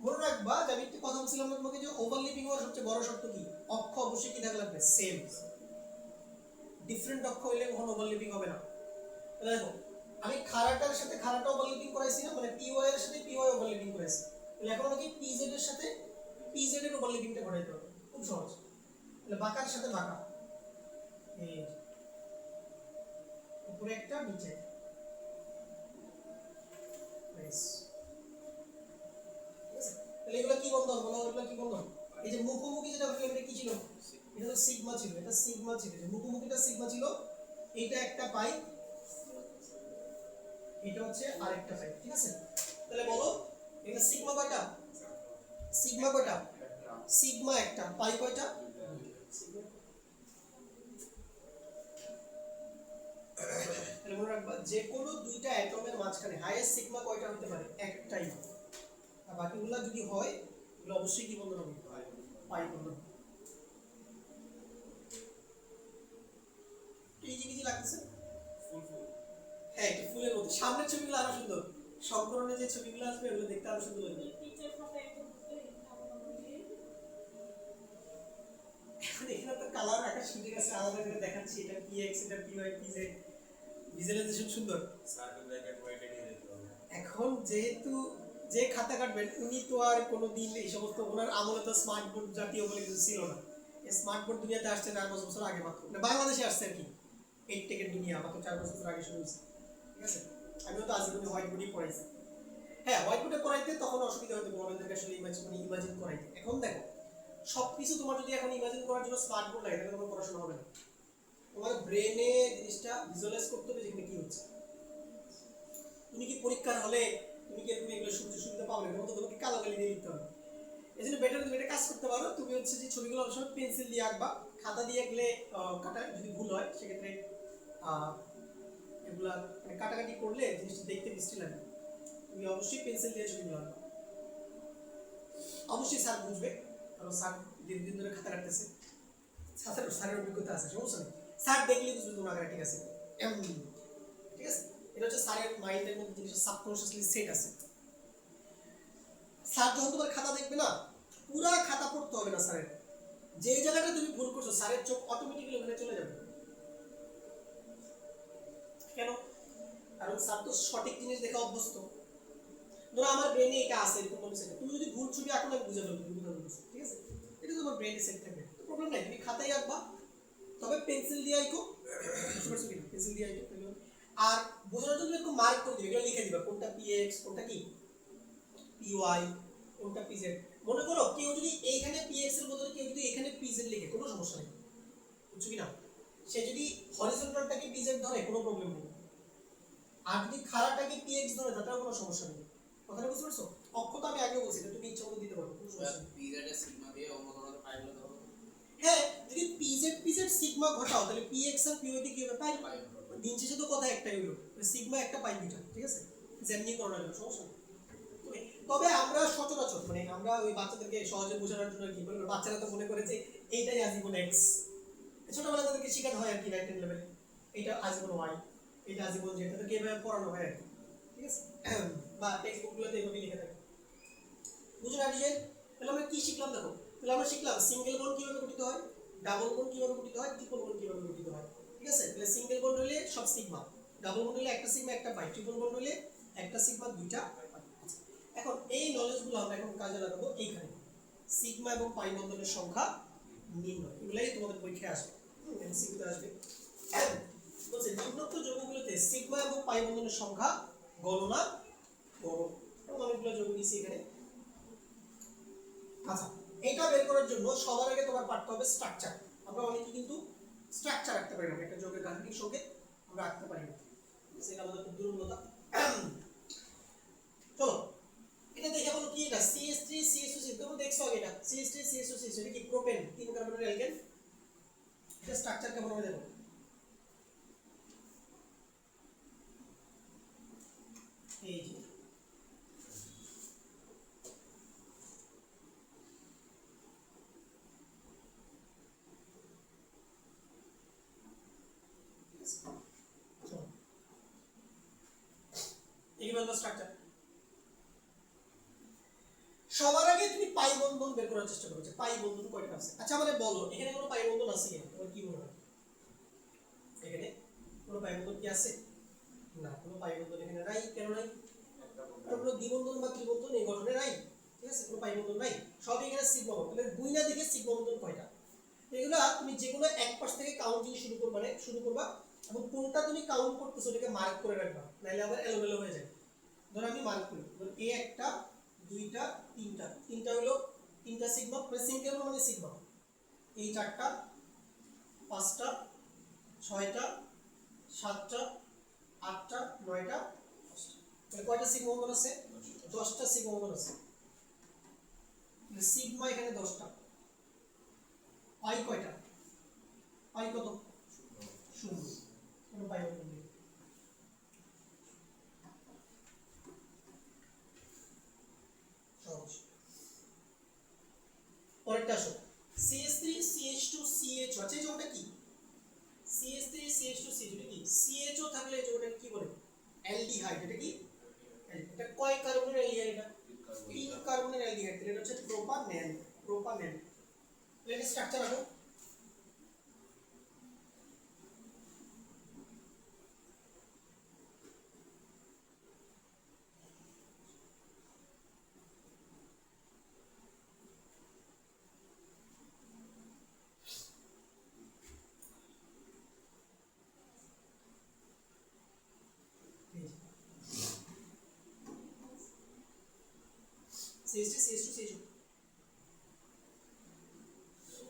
মনে রাখবা যে আমি একটা কথা বলছিলাম না তোমাকে, যে ওভারল্যাপিং হওয়ার সবচেয়ে বড় শর্ত কি? অক্ষ অবশ্যই কি থাকা লাগবে? সেম। ডিফারেন্ট অক্ষ হইলে কখনো ওভারল্যাপিং হবে না। দেখো আমি খাড়াটার সাথে খাড়াটা ওভারল্যাপিং করাইছি না, মানে পিওয়াই এর সাথে পিওয়াই ওভারল্যাপিং করাইছি, তাহলে এখন আমাকে পিজেড এর সাথে পিজেড এর ওভারল্যাপিংটা ঘটাইতে হবে, খুব সহজ। তাহলে বাঁকার সাথে বাঁকা, এই উপরে একটা নিচে, বেশ, ঠিক আছে? তাহলে এগুলো কি বন্ধন বলো, এগুলো কি বন্ধন? এই যে মুখোমুখি যেটা বললাম এটা কি ছিল? এটা তো সিগমা ছিল, এটা সিগমা ছিল, যে মুখোমুখিটা সিগমা ছিল, এইটা একটা পাই, এটা হচ্ছে আরেকটা পাই, ঠিক আছে? তাহলে বলো এটা সিগমা কয়টা? সিগমা কয়টা? সিগমা একটা, পাই কয়টা? তাহলে মনে রাখবা যে কোনো দুইটা অ্যাটমের মাঝখানে হাইয়েস্ট সিগমা কয়টা হতে পারে? একটাই, আর বাকিগুলো যদি হয় এগুলো অবশ্যই কি বন্ধন হবে? পাই বন্ধন। ইজি ইজি লাগতেছে? হ্যাঁ একটু ফুলের মতো, সামনের ছবিগুলো আরো সুন্দর, সংকরণে যে ছবিগুলো আসবে ওগুলো দেখতে আরো সুন্দর লাগবে। এখন এখানে তো কালার আকাশ শিটে গেছে, আলাদা করে দেখাচ্ছি এটা px এটা py pz, ভিজুয়ালাইজেশন সুন্দর। সার্কেল ব্র্যাকেট হোয়াইটে নিয়ে যেতে হবে। এখন যেহেতু যে খাতা কাটবেন উনি তো আর কোনোদিন এই সমস্ত, ওনার আমলে তো স্মার্ট বোর্ড জাতীয় বলে কিছু ছিল না। এই স্মার্ট বোর্ড দুনিয়াতে আসছে 4-5 বছর আগে মাত্র, মানে বাংলাদেশে আসছে আর কি। এই টেকের দুনিয়া মাত্র 4-5 বছর আগে শুরু হয়েছে, ঠিক আছে। আমিও তো আজীবনে হোয়াইট বোর্ডই পড়াইছি। হ্যাঁ, হোয়াইট বোর্ডে পড়াইতে তখন অসুবিধা হতো আমাদেরকে আসলে ইমাজিন করাইতে। এখন দেখো সবকিছু তোমার যদি এখন ইমাজিন করার জন্য স্মার্ট বোর্ড লাগে তাহলে তোমার পড়াশোনা হবে না। তোমার ব্রেনে জিনিসটা ভিজুয়ালাইজ করতে হবে যেখানে কি হচ্ছে। তুমি কি পরীক্ষার হলে তুমি কি এরকম এগুলো সুবিধা পাবে না, তোমাকে কালো কালি দিয়ে লিখতে হবে। এই জন্য বেটার তুমি একটা কাজ করতে পারো, তুমি হচ্ছে যে ছবিগুলো অবশ্যই পেন্সিল দিয়ে আঁকবা, খাতা দিয়ে গেলে কাটা যদি ভুল হয় সেক্ষেত্রে এগুলা মানে কাটাকাটি করলে জিনিসটা দেখতে মিষ্টি লাগে। তুমি অবশ্যই পেন্সিল দিয়ে ছবিগুলো আঁকবা। অবশ্যই স্যার বুঝবে, কারণ স্যার দীর্ঘদিন ধরে খাতা কাটতেছে, স্যারের অভিজ্ঞতা আছে, সমস্যা নেই। স্যার দেখলে বুঝবে তোমার আঁকা ঠিক আছে, ঠিক আছে। এটা হচ্ছে স্যারের মাইন্ডের মধ্যে জিনিসটা সাবকনশিয়াসলি সেট আছে। স্যার যখন তোমার খাতা দেখবে না, পুরা খাতা পড়তে হবে না স্যারের, যে জায়গাটা তুমি ভুল করছো স্যারের চোখ অটোমেটিক্যালি ওখানে চলে যাবে। কেন? কারণ স্যার তো সঠিক জিনিস দেখে অভ্যস্ত। ধরো আমার ব্রেনে এটা আছে এরকম কোনো সেট, তুমি যদি ভুল ছবি আঁকো না বুঝে ফেলবে তুমি কোথাও বুঝছো, ঠিক আছে। এটা তোমার ব্রেনে সেট থাকবে, তো প্রবলেম নাই, তুমি খাতায় আঁকবা, তবে পেন্সিল দিয়ে আঁকো, পেন্সিল দিয়ে আঁকো। আর বোঝানোর জন্য একটু মার্ক করে দিবে, এগুলো লিখে দিবা কোনটা px কোনটা কি py কোনটা pz। মনে করো কেউ যদি এইখানে px এর বদলে কেউ যদি এখানে pz লিখে, কোনো সমস্যা নেই, বুঝছো কি না। সে যদি হরিজন্টালটাকে pz ধরে কোনো প্রবলেম নেই, আর যদি খাড়াটাকে px ধরে তাতেও কোনো সমস্যা নেই। কথাটা বুঝতে পারছো? অক্ষ তো আমি আগেও বলছি তুমি ইচ্ছা মতো দিতে পারো, কোনো সমস্যা নেই। pz এর সিগমা দিয়ে অন্য ধরনের পাইগুলো দাও। হ্যাঁ, যদি pz সিগমা ঘটাও তাহলে px আর py তে কি হবে, পাই। দিন শেষে তো কথা একটাই হলো, সিগমা একটা পাই দুইটা, ঠিক আছে। যেমনি করোনা হলো সমস্যা নেই। তবে আমরা সচরাচর মানে আমরা ওই বাচ্চাদেরকে সহজে বোঝানোর জন্য কি বলবো, বাচ্চারা তো মনে করে যে এইটাই আজীবন x, ছোটবেলা তাদেরকে শেখানো হয় আর কি, রাইট লেভেলে এইটা আজীবন y, এইটা আজীবন z, তাদেরকে এভাবে পড়ানো হয় আর কি, ঠিক আছে। বা টেক্সট বুকগুলোতে এভাবে লিখে থাকে, বুঝো না ডিজাইন। তাহলে আমরা কি শিখলাম দেখো, তাহলে আমরা শিখলাম সিঙ্গেল বন্ড কিভাবে গঠিত হয়, ডাবল বন্ড কিভাবে গঠিত হয়, ট্রিপল বন্ড কিভাবে গঠিত হয়, ঠিক আছে। তাহলে সিঙ্গেল বন্ড হলে সব সিগমা, ডাবল বন্ড হলে একটা সিগমা একটা পাই, ট্রিপল বন্ড হলে একটা সিগমা দুইটা পাই। এখন এই নলেজগুলো আমরা এখন কাজে লাগাবো এইখানে, সিগমা এবং পাই বন্ধনের সংখ্যা নির্ণয়, এগুলাই তোমাদের পরীক্ষায় আসবে, এমসিকিউতে আসবে। বলছে নিম্নোক্ত যৌগগুলোতে সিগমা এবং পাই বন্ধনের সংখ্যা গণনা করো। অনেকগুলো যৌগ দিয়েছি এখানে। আচ্ছা, এটা বের করার জন্য সবার আগে তোমার পাঠতে হবে স্ট্রাকচার। আমরা অনেকে কিন্তু স্ট্রাকচার রাখতে পারি না, একটা যৌগের গাণিতিক সংকেত আমরা রাখতে পারি না, সেটা আমাদের খুব দুর্বলতা। চলো এটা দেখে বলো কি, এটা CH3 CH2 তোমরা দেখছো আগে, এটা CH3 CH2 এটা কি প্রোপেন, তিন কার্বনের অ্যালকেন। এটা স্ট্রাকচার কেমন হবে দেখো, এই যে স্ট্রাকচার। সবার আগে তুমি পাই বন্ধন বের করার চেষ্টা করো, যে পাই বন্ধন কয়টা আছে। আচ্ছা আমাদের বলো এখানে কোনো পাই বন্ধন আছে কিনা, তোমার কি মনে হয়? এখানে কোনো পাই বন্ধন কি আছে? না, কোনো পাই বন্ধন এখানে নাই। কেন নাই? কারণ কোনো দ্বিবন্ধন বা ত্রিবন্ধন এই গঠনে নাই, ঠিক আছে। কোনো পাই বন্ধন নাই, সব এখানে সিগমা বন্ধন। তাহলে দুই না দিকে সিগমা বন্ধন কয়টা, এগুলা তুমি যেগুলো এক পাশ থেকে কাউন্টিং শুরু করবা এবং কোনটা তুমি কাউন্ট করতেছো এটাকে মার্ক করে রাখবা, নাইলে আবার এলোমেলো হয়ে যায়। ধরো আমি মার্ক করি, ধরো এ একটা, দুইটা, তিনটা হলো তিনটা সিগমা, সিঙ্গেল মানে সিগমা। এই চারটা, পাঁচটা, ছয়টা, সাতটা, আটটা, নয়টা, 10টা। তাহলে কয়টা সিগমা বন্ধন আছে? 10টা সিগমা বন্ধন আছে। সিগমা এখানে 10টা। পাই কয়টা? পাই কত? 0। কোনো পাই বন্ধন নেই। সহজ। পরেরটা আসো, CH3 CH2 CH, আচ্ছা এই যোগটা কি? CH3 CH2 CH, এটা কি? CHO থাকলে এই যোগটা কি বলে? অ্যালডিহাইড। এটা কি? এটা কয় কার্বনের অ্যালডিহাইড এটা 3 কার্বনের অ্যালডিহাইড এটা হচ্ছে প্রোপানেন প্রোপানেন এটা স্ট্রাকচার আছে CH2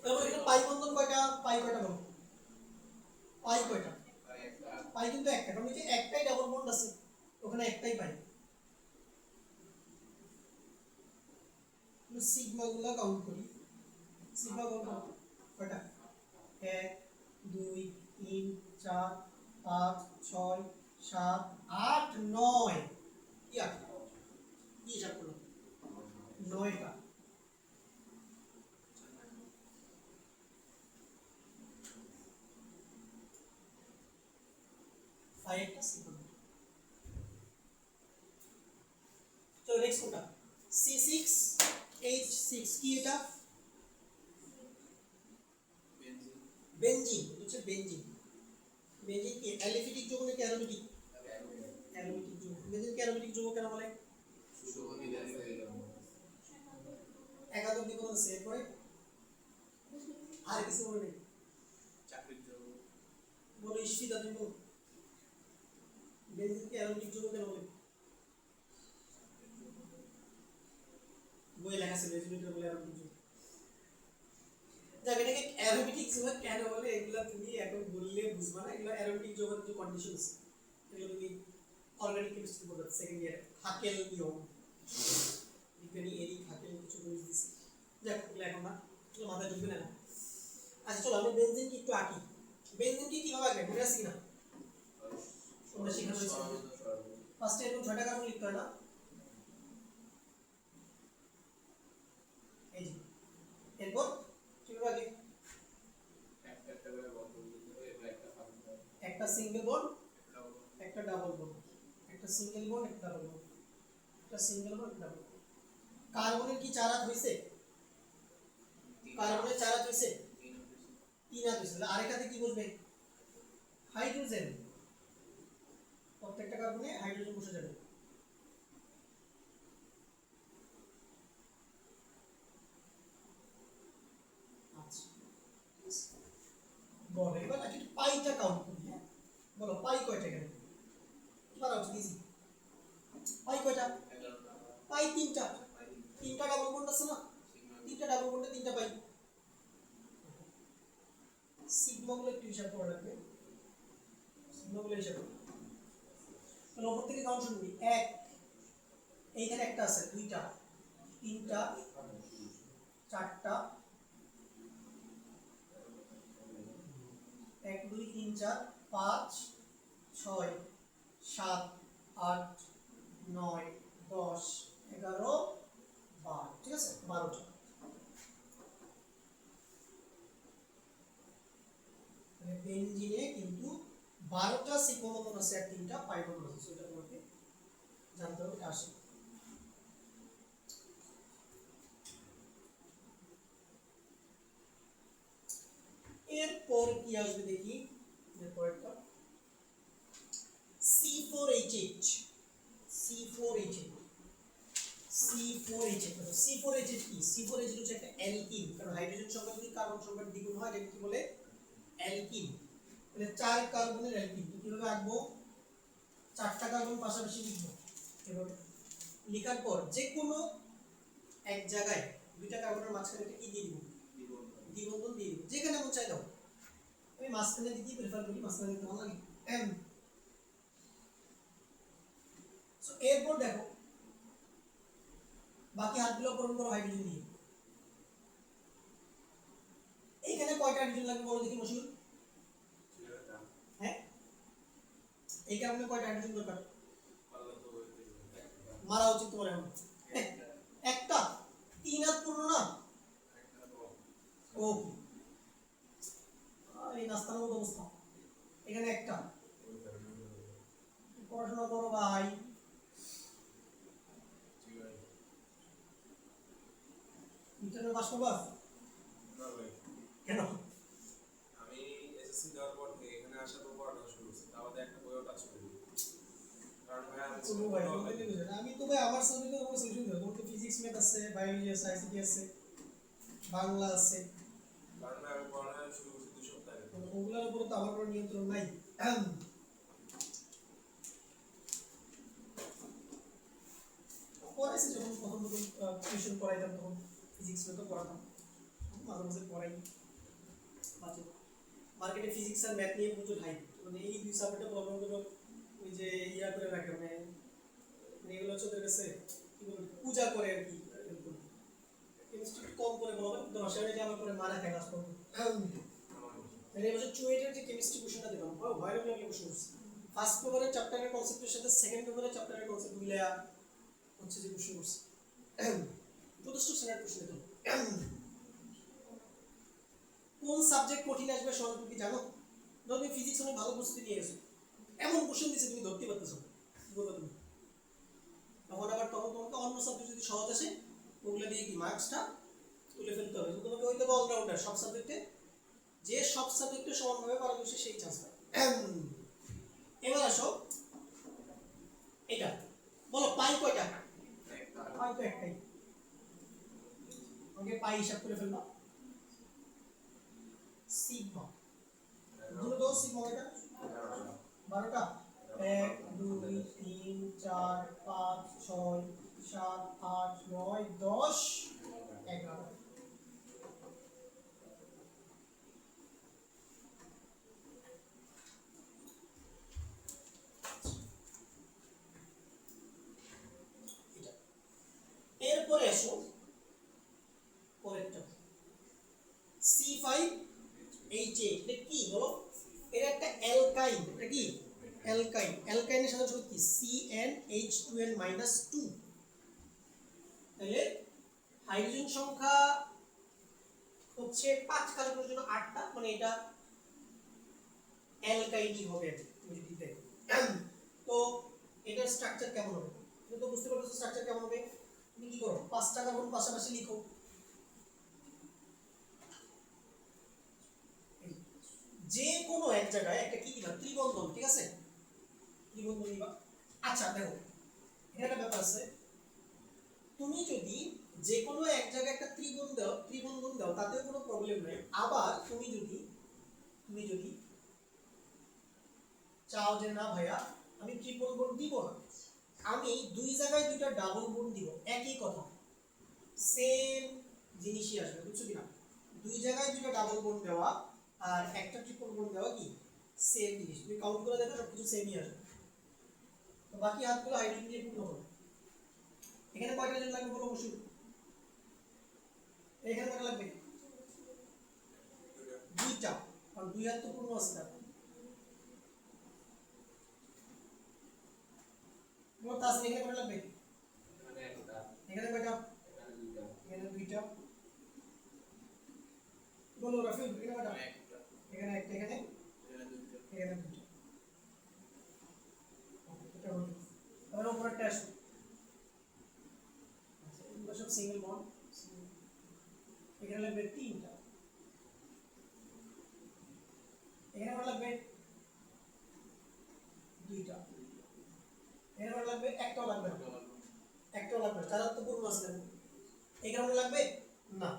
তারপর এখানে পাই বন্ধন কয়টা বলো পাই কয়টা পাই কিন্তু একটা কারণ এই যে একটাই ডাবল বন্ড আছে ওখানে একটাই পাই সিগমা গুলো কাউন্ট করি সিগমা কয়টা 1 2 3 4 5 6 7 8 9 কি আছে কি হিসাব করলাম 9টা আর একটা সিগমা তো নেক্সট কোনটা C6H6 কি এটা বেনজিন হচ্ছে বেনজিন বেনজিন কি অ্যালিফিটিক যৌগ নাকি অ্যারোমেটিক অ্যারোমেটিক যৌগ বেনজিন কি অ্যারোমেটিক যৌগ কেন বলে একাধিক দ্বিগুণ আছে এরপরে আর কিছু বলে নেই চাকরির জন্য বলো ইশফিতা তুমি বলো বেনজিন কি অ্যারোমেটিক যৌগ কেন বলে বই লেখা আছে বেনজিন বলে অ্যারোমেটিক যৌগ যাকে এটাকে অ্যারোমেটিক যৌগ কেন বলে এগুলা তুমি এখন বললে বুঝবা না এগুলা অ্যারোমেটিক যৌগের যে কন্ডিশনস এগুলো তুমি অর্গানিক কেমিস্ট্রি পড়বে সেকেন্ড ইয়ার হাকেল নিয়ম বিজ্ঞানী এরিক হাকেল কিছু বই দিছে যাক এগুলো এখন না এগুলো মাথায় ঢুকবে না আচ্ছা চলো আমরা বেনজিন কি একটু আঁকি বেনজিন কি কিভাবে আঁকবে মনে আছে কিনা তোমরা শেখানো হয়েছে ফার্স্টে এরকম 6টা কার্বন লিখতে হয় না এই যে এরপর কিভাবে আগে একটা করে বন্ধ দিতে হবে এবং একটা ফাঁকা হবে একটা সিঙ্গেল বন্ড একটা ডাবল বন্ড একটা সিঙ্গেল বন্ড একটা ডাবল বন্ড একটা সিঙ্গেল বন্ড ডাবল বন্ড কার্বনের কি চার হাত হইছে কার্বনের চার হাত হইছে 3 হাত হইছে তাহলে আরেকটাতে কি বসবে হাইড্রোজেন প্রত্যেকটা কার্বনে হাইড্রোজেন বসে যাবে আচ্ছা বলো এবার নাকি পাইটা কাউন্ট করি হ্যাঁ বলো পাই কয়টা এখানে পারা উচিত ইজি পাই কয়টা পাই তিনটা ডাবল বন্ড আছে না তিনটা ডাবল বন্ডে তিনটা পাই সিগমা গুলো একটু হিসাব করে রাখবে সিগমা গুলো হিসাব করবে তাহলে উপর থেকে কাউন্ট শুনবি 1 এইখানে একটা আছে দুইটা তিনটা চারটা 1 2 3 4 5 6 7 8 9 10 11 12 ঠিক আছে 12টা মানে বেনজিনে কিন্তু 12টা সিগমা বন্ধন আছে আর 3টা পাই বন্ধন আছে সেটা তোমাকে জানতে হবে এটা আসে এরপর কি আসবে দেখি এরপরটা C4H8 C4H8 কি C4H8 হচ্ছে একটা অ্যালকিন কারণ হাইড্রোজেন সংখ্যা যদি কার্বন সংখ্যার দ্বিগুণ হয় এটাকে কি বলে অ্যালকিন তাহলে 4 কার্বনের অ্যালকিন কিভাবে আঁকবো 4টা কার্বন পাশাপাশি লিখবো এভাবে লেখার পর যে কোনো এক জায়গায় দুইটা কার্বনের মাঝখানে একটা কি দিয়ে দিব দ্বিবন্ধন দিয়ে দিব যেখানে মন চাই দাও আমি মাঝখানে দিতে প্রেফার করি মাঝখানে দিতে ভালো লাগে সো এরপর দেখো বাকি হাতগুলো পূরণ করো হাইড্রোজেন দিয়ে এইখানে কয়টা হাইড্রোজেন লাগবে বলো দেখি মশিউর হ্যাঁ এই কারণে কয়টা হাইড্রোজেন দরকার মারা উচিত তোমার এখন একটা 3 হাত পূর্ণ না ওকে এই নাস্তার মতো অবস্থা এখানে একটা পড়াশোনা করো ভাই ইন্টারনাল পাস করবা না ভাই, কেন? আমি এসএসসি দেওয়ার পর থেকে এখানে আসার পর পড়াশোনা শুরু করছি, তাও একটা বইও টাচ করিনি। কারণ ভাই আমি চলো ভাই বলতে দিও না। আমি তো ভাই আমার সাবজেক্টে কোনো সলিউশন দেব। তোমার তো ফিজিক্স ম্যাথ আছে, বায়োলজি আছে, আইসিটি আছে, বাংলা আছে। কারণ ভাই আমি পড়াশোনা শুরু করছি 2 সপ্তাহ আগে। ওগুলোর উপরে তো আমার কোনো নিয়ন্ত্রণ নাই। পড়াইছি যখন প্রথম টিউশন পড়াইতাম তখন ফিজিক্স ম্যাথও পড়াতাম, মাঝে মাঝে পড়াই। মার্কেটে ফিজিক্স আর ম্যাথ নিয়ে প্রচুর হাই, মানে এই দুই সাবজেক্টে প্রবলেম গুলো ওই যে ইয়া করে রাখে, মানে এগুলো হচ্ছে ওদের কাছে কি বলবো, পূজা করে আর কি। কেমিস্ট্রি কম করে বলো, দশ হাজার আমার করে মারা খাই লাস্ট পর্যন্ত। মানে এবছর চুয়েটের যে কেমিস্ট্রি কোশ্চেনটা দিলাম, ভয় লাগলে কোশ্চেন করছি। ফার্স্ট পেপারের চ্যাপ্টারের কনসেপ্টের সাথে সেকেন্ড পেপারের চ্যাপ্টারের কনসেপ্ট মিলায়া হচ্ছে যে কোশ্চেন করছি। যথেষ্ট স্ট্যান্ডার্ড কোশ্চেন দিলাম। কোন সাবজেক্ট কঠিন আসবে সহজ কি জানো? ধরো তুমি ফিজিক্স অনেক ভালো প্রস্তুতি নিয়ে গেছো, এমন কোশ্চেন দিচ্ছে তুমি ধরতে পারতেছো না, কি বলবো তুমি? তখন আবার তোমাকে অন্য সাবজেক্ট যদি সহজ আসে ওগুলো দিয়ে কি মার্কসটা তুলে ফেলতে হবে। তোমাকে হইতে হবে অলরাউন্ডার সব সাবজেক্টে, যে সব সাবজেক্টে সমানভাবে পারদর্শী সেই চান্স পায়। এবার আসো এটা বলো, পাই কয়টা? পাই তো একটাই। ওকে পাই হিসাব করে ফেলবা। সিগমা দুটো তো সিগমা কয়টা? 12টা। 1 2 3 4 5 6 7 8 9 10 11। এরপরে আসো পরেরটা, C5H8। এটা কি বলো? এটা একটা অ্যালকাইন। এটা কি অ্যালকাইন? অ্যালকাইনের সাথে সাথে কি CnH2n-2। তাহলে হাইড্রোজেন সংখ্যা হচ্ছে 5 কার্বনের জন্য 8টা, মানে এটা অ্যালকাইনই হবে তুমি যদি দেখো। তো এটার স্ট্রাকচার কেমন হবে? তুমি তো বুঝতে পারছো স্ট্রাকচার কেমন হবে। তুমি কি করো, 5টা কার্বন পাশাপাশি লিখো। যে কোনো এক জায়গায় একটা কি দিবা, ত্রিবন্ধন, ঠিক আছে? ত্রিবন্ধন দিবা। আচ্ছা দেখো, এখানে একটা ব্যাপার আছে, তুমি যদি যে কোনো এক জায়গায় একটা ত্রিবন্ধন দাও তাতেও কোনো প্রবলেম নাই। আবার তুমি যদি চাও যে না ভাইয়া আমি ট্রিপল বন্ড দিব না, আমি দুই জায়গায় দুইটা ডাবল বন্ড দিব, একই কথা সেম জিনিসই আসবে, বুঝছো কিনা? দুই জায়গায় দুইটা ডাবল বন্ড দেওয়া আর একটা ট্রিপল বন্ড দেওয়া কি সেম জিনিস। তুমি কাউন্ট করে দেখো সবকিছু সেমই আসবে। তো বাকি হাতগুলো হাইড্রোজেন দিয়ে পূর্ণ করো। এখানে কয়টা হাইড্রোজেন লাগবে বলো বসু? এখানে কয়টা লাগবে? দুইটা, কারণ দুই হাত তো পূর্ণ আছে তার। তোমার তাসনি এখানে কয়টা লাগবে? এখানে একটা, এখানে কয়টা? এখানে দুইটা, এখানে দুইটা। বলো রাফিল এখানে কয়টা? একটা, এখানে একটা, এখানে এখানে দুইটা, এখানে দুইটা। এটা হলো। এবার উপরেরটা আসো। আচ্ছা এগুলো সব সিঙ্গেল বন্ড। এখানে লাগবে তিনটা, এখানে কয়টা লাগবে? দুইটা। এখানে কয়টা লাগবে? একটাও লাগবে না, একটাও লাগবে না, তার তো পূর্ণ আছে। এখানে লাগবে না।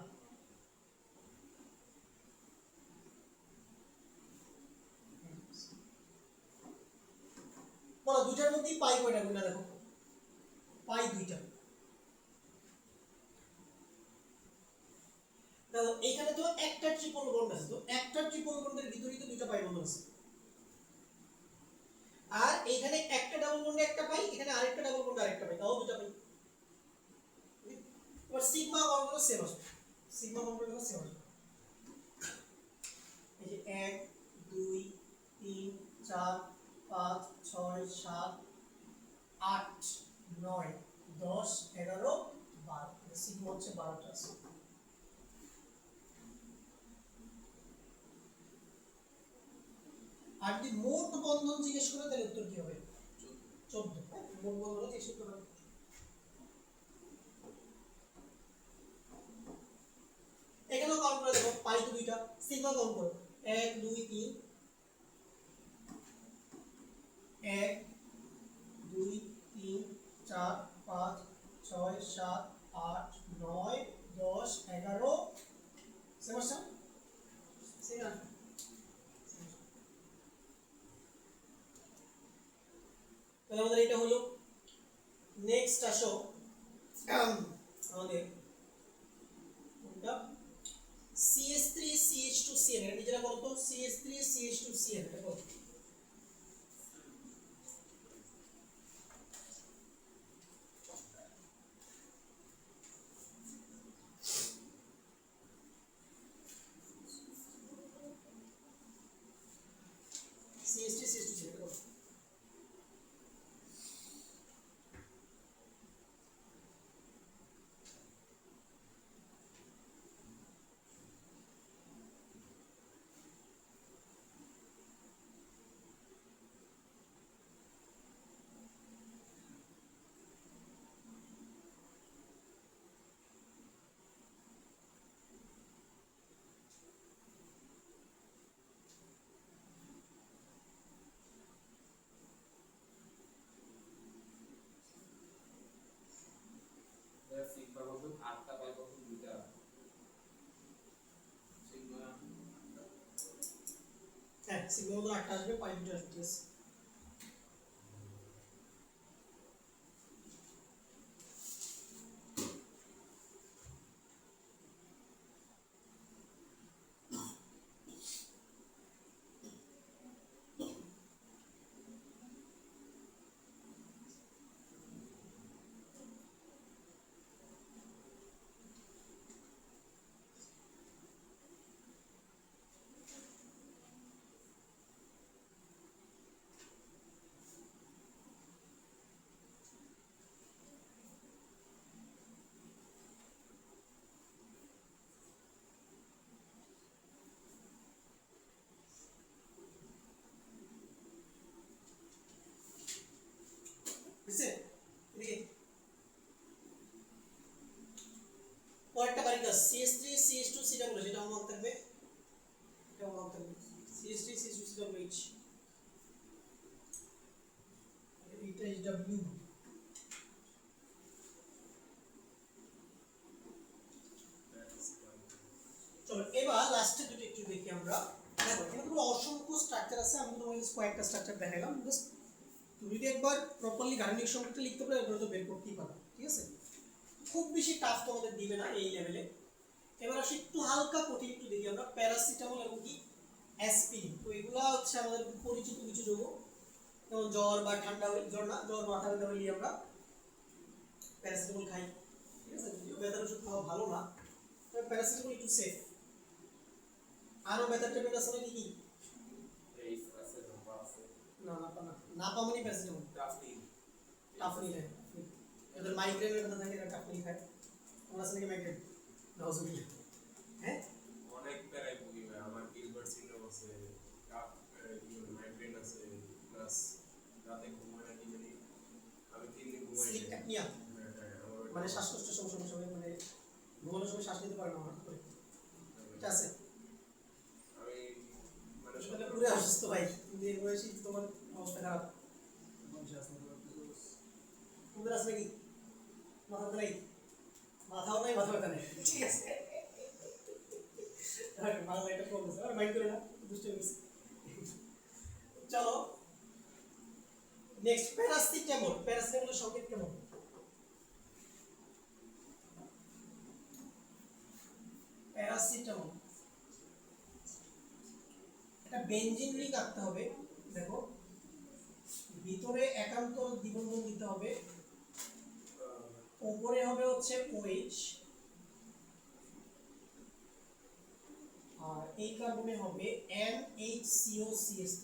বলো দুইটার মধ্যে পাই কয়টা গুণা দেখো, পাই দুইটা। দেখো এখানে তো একটা ট্রিপল বন্ড আছে, তো একটা ট্রিপল বন্ডের ভিতরেই তো দুইটা পাই বন্ধন আছে। আর এখানে একটা ডাবল বন্ডে একটা পাই, এখানে আরেকটা ডাবল বন্ডে আরেকটা পাই, তাও দুইটা পাই। এবার সিগমা বন্ডগুলো সেম আসবে, সিগমা বন্ডগুলো সেম আসবে। এই যে 1 2 3 4 5 6 7 8 9 10 11 12। সিগমা হচ্ছে 12টা আছে। আর যদি মোট বন্ধন জিজ্ঞেস করে তাহলে উত্তর কি হবে? 14। মোট বন্ধন জিজ্ঞেস করতে পারে। কলম করো 1 2 3 1 2 3 4 5 6 7 8 9 10 11 সেমাসা সেনা তাহলে আমাদের এটা হলো নেক্সট আসো আমাদের কোনটা CH3 CH2CN এটা নিজেরা বলো তো CH3 CH2CN এটা বলো CH3 CH2CN এটা বলো সিগমা কত 8টা পাই কত 2টা সিগমা হ্যাঁ সিগমা মতো 8টা আসবে পাই দুটো আসবে ঠিক আছে বুঝছে এদিকে পরেরটা বাড়ি কাজ CH3 CH2CH বলে সেটা মনে থাকবে এটা মনে থাকবে CH3 CH2CH এটা ইজ W চলো এবার লাস্টে দুটো একটু দেখি আমরা দেখো এখানে পুরো অসংখ্য স্ট্রাকচার আছে আমি তোমাকে কয়েকটা স্ট্রাকচার দেখাইলাম জাস্ট তুমি যদি একবার প্রপারলি গাণিতিক সংখ্যাটা লিখতে পারো এরপরে তো বের করতেই পারো ঠিক আছে খুব বেশি টাফ তোমাদের দিবে না এই লেভেলে এবার আসি একটু হালকা কঠিন একটু দেখি আমরা প্যারাসিটামল এবং কি অ্যাসপিরিন তো এগুলা হচ্ছে আমাদের পরিচিত কিছু যৌগ যেমন জ্বর বা ঠান্ডা হলে জ্বর না জ্বর মাথা ব্যথা হলে আমরা প্যারাসিটামল খাই ঠিক আছে যদিও ব্যথার ওষুধ খাওয়া ভালো না তবে প্যারাসিটামল একটু সেফ আরো ব্যথার ট্যাবলেট আছে নাকি কি এই আছে নাম্বার আছে না না না না পামনি প্যারাসিটামল টাফনি টাফনি খায় এদের মাইগ্রেনের ব্যথা থাকে এরা টাফনি খায় তোমার আছে নাকি মাইগ্রেন নাউজুবিল্লাহ হ্যাঁ অনেক প্যারাই ভুগি ভাই আমার গিলবার্ট সিনড্রোম আছে কাপ মাইগ্রেন আছে প্লাস রাতে ঘুমায় না কি জানি আমি 3 দিন ঘুমাই স্লিপ না অ্যাপনিয়া হ্যাঁ, হ্যাঁ, আমার ওটা- মানে শ্বাসকষ্টের সমস্যা সবাই মানে ঘুমানোর সময় শ্বাস নিতে পারে না হঠাৎ করে এটা আছে আমি মানে তাহলে পুরো অসুস্থ ভাই তুমি এই বয়সে তোমার অবস্থা খারাপ তোমাদের আছে নাকি মাথা ব্যথা নাই মাথাও নাই মাথা ব্যথা নেই ঠিক আছে মাথা একটা প্রবলেম আছে আর মাইন্ড করে না দুষ্ট হয়ে গেছে চলো নেক্সট প্যারাসিটামল প্যারাসিটামলের সংকেত কেমন প্যারাসিটামল এটা বেনজিন রিং আঁকতে হবে দেখো ভিতরে একান্ত দ্বিবন্ধন দিতে হবে উপরে হবে হচ্ছে OH আর এই কার্বনে হবে NHCOCH3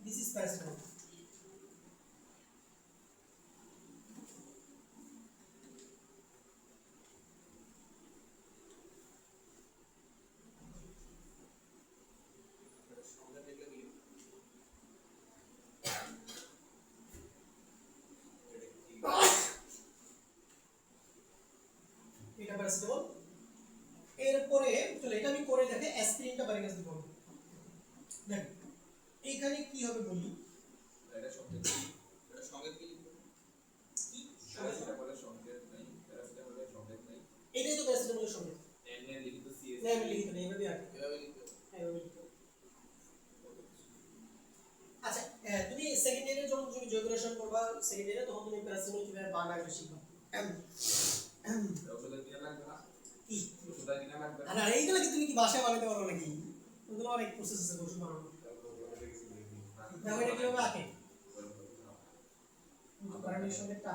this is paracetamol সংখ্যা দেখলে কি এটা কি প্যারাসিটামল। এরপরে চলো এটা আমি করে দেখে অ্যাসপিরিনটা বাড়ি কাছে দিব। দেখ এইখানে কি হবে বলি, এটা সংকেত এটা সঙ্গে কি লিখবো? কি প্যারাসিটামলের সংকেত নাই, প্যারাসিটামলের সংকেত নাই। এটাই তো প্যারাসিটামলের সঙ্গে এমনি লিখিত সিএস না আমি লিখি না এইভাবে আগে এভাবে লিখতে হবে। এইভাবে লিখি। আচ্ছা তুমি সেকেন্ড ইয়ারের যখন তুমি জয়গ্রেশন করবা সেকেন্ড ইয়ারে তখন তুমি প্যারাসিটামল কিভাবে বানাবে শিখবা। ওষুধের কিনা লাগবে না, কি ওষুধের কিনা লাগবে না। আর এইগুলো কি তুমি কি বাসায় বানাতে পারো নাকি? ওগুলো অনেক প্রসেস আছে ওষুধ বানানোর। দেখো এটা কিভাবে আঁকে কারণের সঙ্গে টা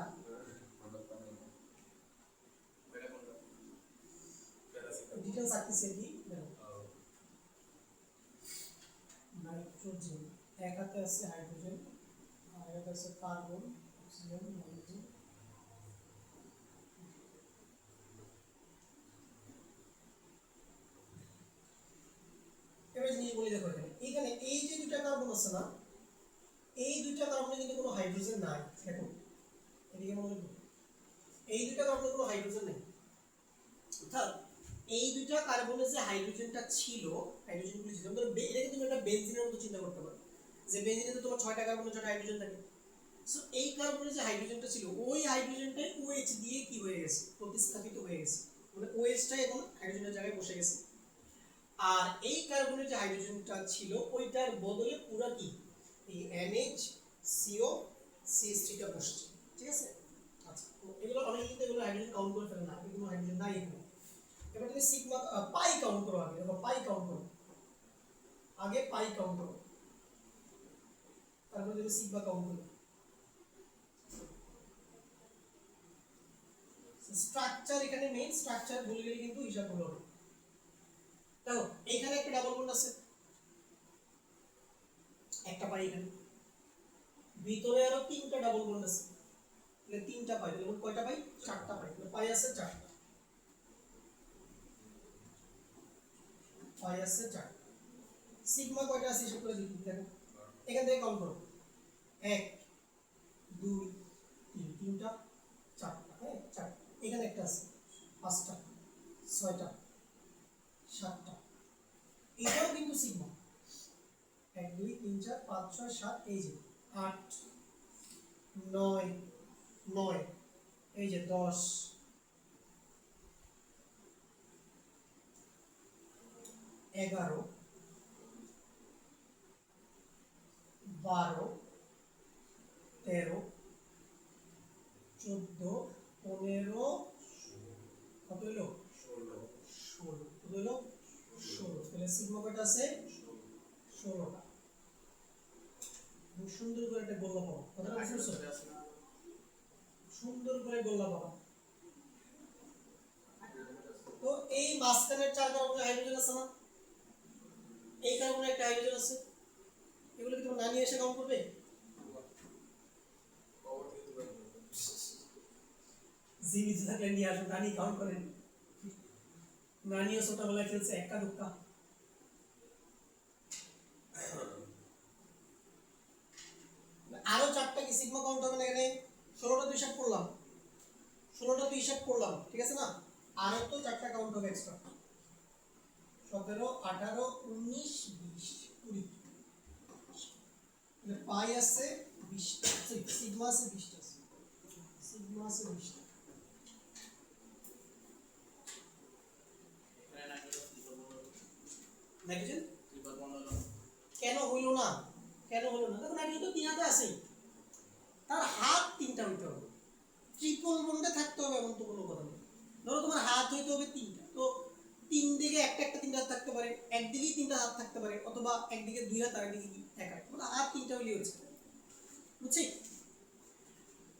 এটা কোনটা? ডিটেইলস আঁকতেছি আর কি। দেখো নাইট্রোজেন এক হাতে আছে হাইড্রোজেন আর এক হাতে আছে কার্বন অক্সিজেন নাইট্রোজেন। এবার জিনিস বলি দেখো এখানে এই যে দুটো কার্বন আছে না, এই দুটো কার্বনে কিন্তু কোনো হাইড্রোজেন নাই। দেখো এদিকে মনে করো এই দুটো কার্বনে কোনো হাইড্রোজেন নেই, অর্থাৎ এই দুটো কার্বনে যে হাইড্রোজেনটা ছিল হাইড্রোজেনগুলো ছিল এটাকে তুমি একটা বেনজিনের মতো চিন্তা করতে পারো যে বেনজিনে তো তোমার 6টা কার্বনে 6টা হাইড্রোজেন থাকে। সো এই কার্বনে যে হাইড্রোজেনটা ছিল ওই হাইড্রোজেনটাই OH দিয়ে কি হয়ে গেছে প্রতিস্থাপিত হয়ে গেছে, মানে OH-টাই এখন হাইড্রোজেনের জায়গায় বসে গেছে। আর এই কার্বনের যে হাইড্রোজেনটা ছিল ওইটার বদলে পুরো কি এই NHCO CH3টা বসছে, ঠিক আছে। আচ্ছা তো এগুলো অনেকে কিন্তু এগুলো হাইড্রোজেন কাউন্ট করে ফেলে না, এগুলো হাইড্রোজেন নাই এখানে। এবার তুমি সিগমা পাই কাউন্ট করো, আগে দেখো পাই কাউন্ট করো, আগে পাই কাউন্ট করো তারপর তুমি সিগমা কাউন্ট করো। স্ট্রাকচার এখানে মেইন স্ট্রাকচার ভুলে গেলে কিন্তু হিসাব ভুল হবে। দেখো এইখানে একটা ডাবল বন্ড আছে, একটা পাই এখানে, ভিতরে আরো 3টা ডাবল বন্ড আছে, তাহলে 3টা পাই, তাহলে কয়টা পাই 4টা পাই, তাহলে পাই আছে 4টা, পাই আছে 4টা। সিগমা কয়টা আছে হিসাব করে দেখি, দেখো এখান থেকে কাউন্ট করো 1 2 3 3টা 4টা, হ্যাঁ 4টা, এখানে একটা আছে 5টা 6টা 7টা, এটাও কিন্তু সিগমা 1 2 3 4 5 6 7 এই যে 8 9 9 এই যে 10 11 12 13 14 15 কত হলো 16 কত হলো 16, তাহলে সিগমা কয়টা আছে 16টা। খুব সুন্দর করে একটা গোল্লা পাবো, কথাটা বুঝতে পারছো? সুন্দর করে গোল্লা পাবো। তো এই মাঝখানের 4 কার্বনের হাইড্রোজেন আছে না, এই কার্বনে একটা হাইড্রোজেন আছে, এগুলো কি তোমার নানি এসে কাউন্ট করবে? জীবিত থাকলে নিয়ে আসো, নানি কাউন্ট করেন, নানিও ছোটবেলায় খেলছে একা দুক্কা। আরো 4টা কি সিগমা কাউন্ট হবে না এখানে? 16টা তো হিসাব করলাম, 16টা তো হিসাব করলাম, ঠিক আছে না? আরো তো 4টা কাউন্ট হবে এক্সট্রা, 17 18 19 20 20, তাহলে পাই আছে 20টা, সিগমা আছে 20টা, সিগমা আছে 20টা। এখানে নাইট্রোজেন ত্রিপল বন্ধ হলো। নাইট্রোজেন ত্রিপল বন্ধ হলো। কেন হইল না, কেন হইল না? দেখো নাইট্রোজেন তো 3 হাতে আছেই, তার হাত 3টা হইতে হবে, ট্রিপল বন্ডে থাকতে হবে এমন তো কোনো কথা নেই। ধরো তোমার হাত হইতে হবে 3টা, তো 3 দিকে একটা একটা 3টা হাত থাকতে পারে, একদিকেই 3টা হাত থাকতে পারে, অথবা একদিকে 2 হাত আর একদিকে এক হাত, মানে হাত 3টা হইলেই হচ্ছে, বুঝছি?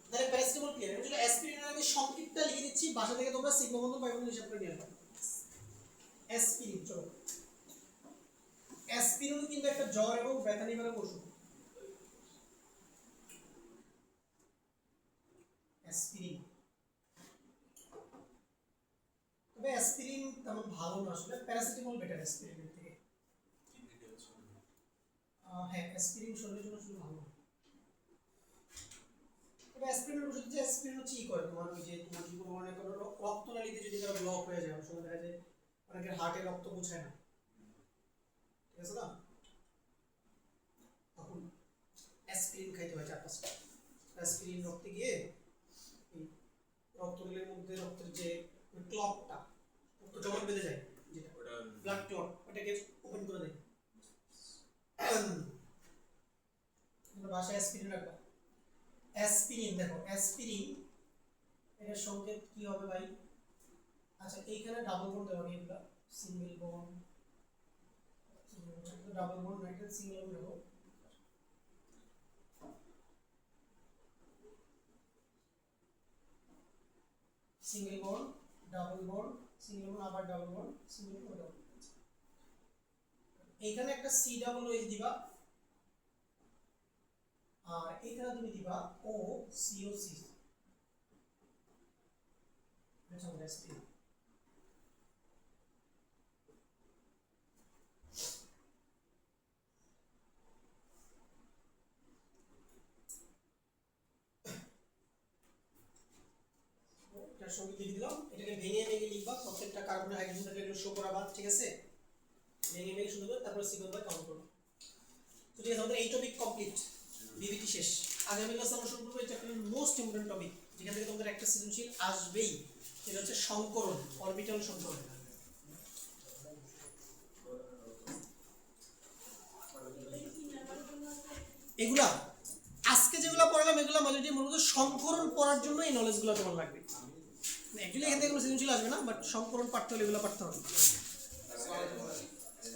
তাহলে প্যারাসিটামল ক্লিয়ার। আমি যদি অ্যাসপিরিনের আমি সংক্ষিপ্তটা লিখে দিচ্ছি, বাসা থেকে তোমরা সিগমা বন্ধন পাই বন্ধন হিসাব করে নিয়ে আসবে। অ্যাসপিরিন, চলো অ্যাসপিরিন কিন্তু একটা জ্বর এবং ব্যথা নিবারক ওষুধ। অ্যাসপিরিন, তবে অ্যাসপিরিন তেমন ভালো না, আসলে প্যারাসিটামল বেটার অ্যাসপিরিনের থেকে। হ্যাঁ অ্যাসপিরিন শরীরের জন্য আসলে ভালো না, তবে অ্যাসপিরিনের ওষুধ যে অ্যাসপিরিন হচ্ছে কি করে তোমার ওই যে তোমার যদি কোনো মনে করো রক্তনালীতে যদি কারো ব্লক হয়ে যায়, অনেক সময় দেখা যায় অনেকের হার্টে রক্ত পৌঁছায় না, ঠিক আছে না, তখন অ্যাসপিরিন খাইতে হয় 4-5টা। অ্যাসপিরিন রক্তে গিয়ে এই রক্তনালীর মধ্যে রক্তের যে ক্লটটা রক্ত জমা বেঁধে যায়, যেটা ওটা ব্লাড ক্লট, ওটাকে ওপেন করে দেয়। তোমরা বাসায় অ্যাসপিরিন রাখবা। অ্যাসপিরিন দেখো, অ্যাসপিরিন এর সংকেত কি হবে ভাই? আচ্ছা এইখানে ডাবল বন্ড দেওয়া নেই, এগুলা সিঙ্গেল বন্ড, ডাবল বন্ড না, এটা সিঙ্গেল বন্ড দেবো। Single bond, double bond, single bond, আবার double bond, single bond, double bond. এইখানে একটা সি ডাবল এইচ দিবা, আর এখানে তুমি দিবা ও সিও সি। এটা হলো অ্যাসপিরিন। এটার সঙ্গে লিখে দিলাম, এটাকে ভেঙে ভেঙে লিখবা, প্রত্যেকটা কার্বন হাইড্রোজেন থেকে এগুলো শো করাবা, ঠিক আছে? ভেঙে ভেঙে সুন্দর করে তারপরে সিগন্যাল বাই কাউন্ট করবা। তো ঠিক আছে, আমাদের এই টপিক কমপ্লিট, বিবিটি শেষ। আগামী ক্লাসে আমরা শুরু করবো এই চ্যাপ্টারের মোস্ট ইম্পর্টেন্ট টপিক, যেখান থেকে তোমাদের একটা সৃজনশীল আসবেই, সেটা হচ্ছে সংকরণ, অরবিটাল সংকরণ। এগুলা আজকে যেগুলো পড়ালাম এগুলো মেজরিটি মূলত সংকরণ পড়ার জন্য এই নলেজগুলো তোমার লাগবে। অ্যাকচুয়ালি এখান থেকে কোনো সৃজনশীল আসবে না, বাট সংকরণ পাঠতে হলে এগুলো পাঠতে হবে।